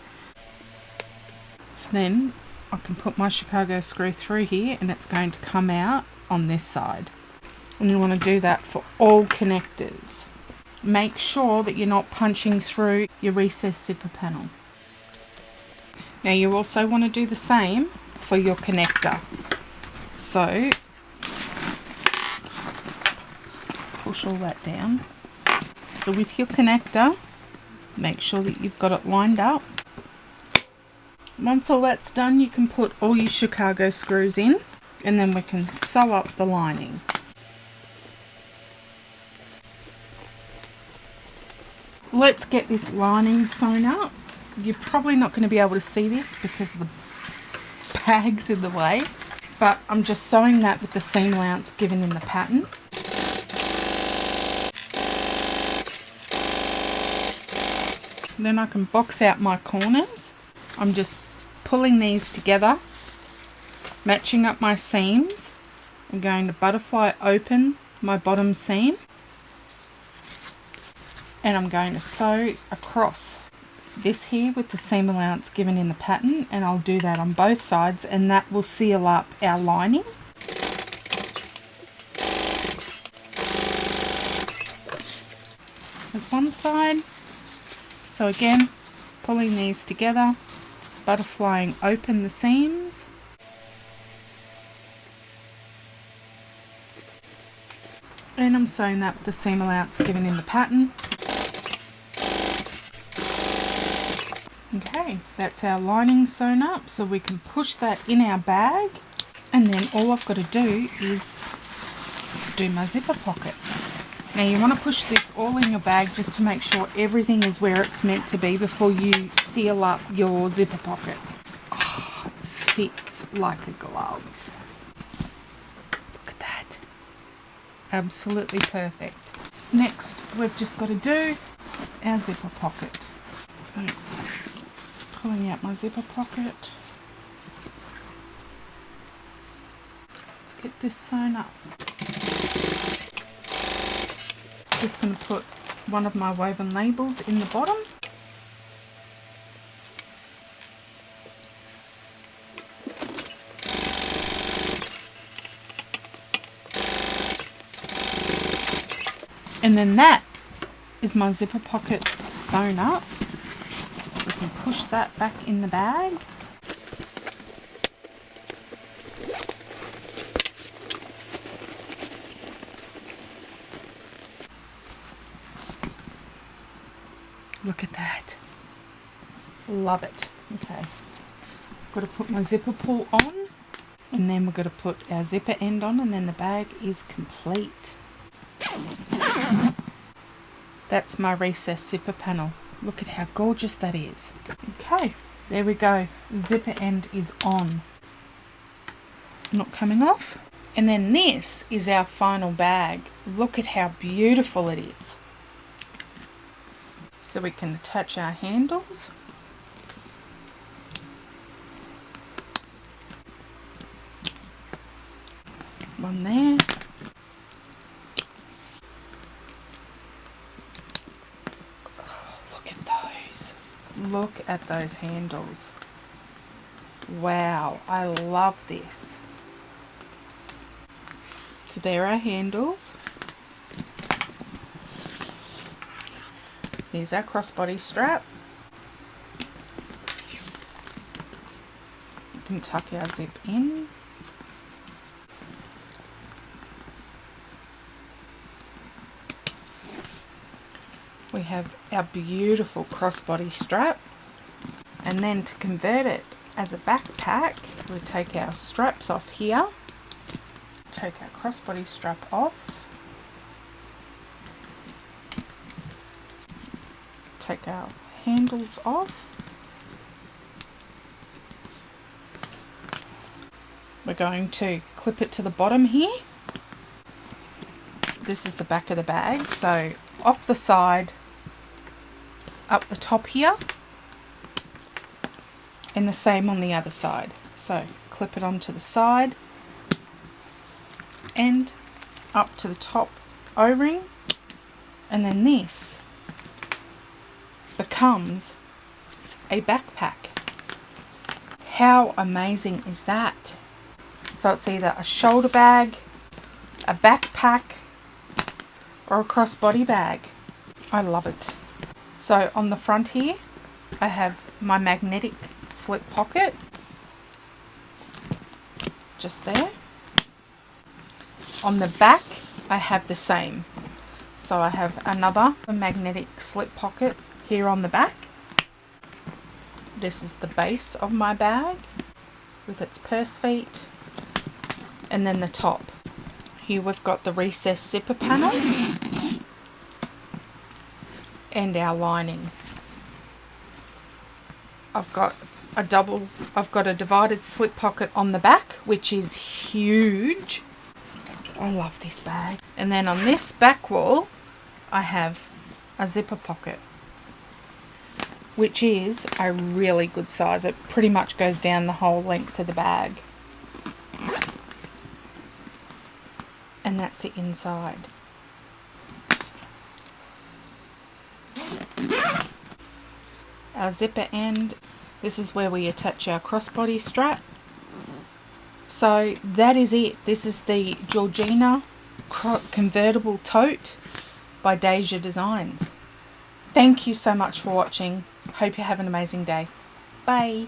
So then I can put my Chicago screw through here and it's going to come out on this side. And you want to do that for all connectors. Make sure that you're not punching through your recessed zipper panel. Now you also want to do the same for your connector. So push all that down. So with your connector, make sure that you've got it lined up. Once all that's done, you can put all your Chicago screws in, and then we can sew up the lining. Let's get this lining sewn up. You're probably not going to be able to see this because the bag's in the way, but I'm just sewing that with the seam allowance given in the pattern. Then I can box out my corners. I'm just pulling these together, matching up my seams. I'm going to butterfly open my bottom seam, and I'm going to sew across this here with the seam allowance given in the pattern, and I'll do that on both sides, and that will seal up our lining. There's one side. So again, pulling these together, butterflying open the seams, and I'm sewing that with the seam allowance given in the pattern. Okay, that's our lining sewn up, so we can push that in our bag, and then all I've got to do is do my zipper pocket. Now you want to push this all in your bag just to make sure everything is where it's meant to be before you seal up your zipper pocket. Oh, it fits like a glove. Look at that. Absolutely perfect. Next, we've just got to do our zipper pocket. So, pulling out my zipper pocket. Let's get this sewn up. Just going to put one of my woven labels in the bottom. And then that is my zipper pocket sewn up. So we can push that back in the bag. Look at that. Love it. Okay. I've got to put my zipper pull on, and then we're going to put our zipper end on, and then the bag is complete. That's my recessed zipper panel. Look at how gorgeous that is. Okay, there we go. Zipper end is on. Not coming off. And then this is our final bag. Look at how beautiful it is. So we can attach our handles. One there. Oh, look at those. Look at those handles. Wow, I love this. So there are our handles. Here's our crossbody strap. You can tuck our zip in. We have our beautiful crossbody strap, and then to convert it as a backpack, we take our straps off here, take our crossbody strap off, take our handles off. We're going to clip it to the bottom here. This is the back of the bag, so off the side, up the top here, and the same on the other side. So clip it onto the side and up to the top O-ring, and then this becomes a backpack. How amazing is that? So it's either a shoulder bag, a backpack, or a crossbody bag. I love it. So on the front here, I have my magnetic slip pocket, just there. On the back, I have the same. So I have another magnetic slip pocket here on the back. This is the base of my bag with its purse feet, and then the top. Here we've got the recessed zipper panel and our lining. I've got a divided slip pocket on the back, which is huge. I love this bag. And then on this back wall, I have a zipper pocket, which is a really good size. It pretty much goes down the whole length of the bag. And that's the inside. Our zipper end, this is where we attach our crossbody strap. So that is it. This is the Georgina Convertible Tote by Deja Designs. Thank you so much for watching. Hope you have an amazing day. Bye.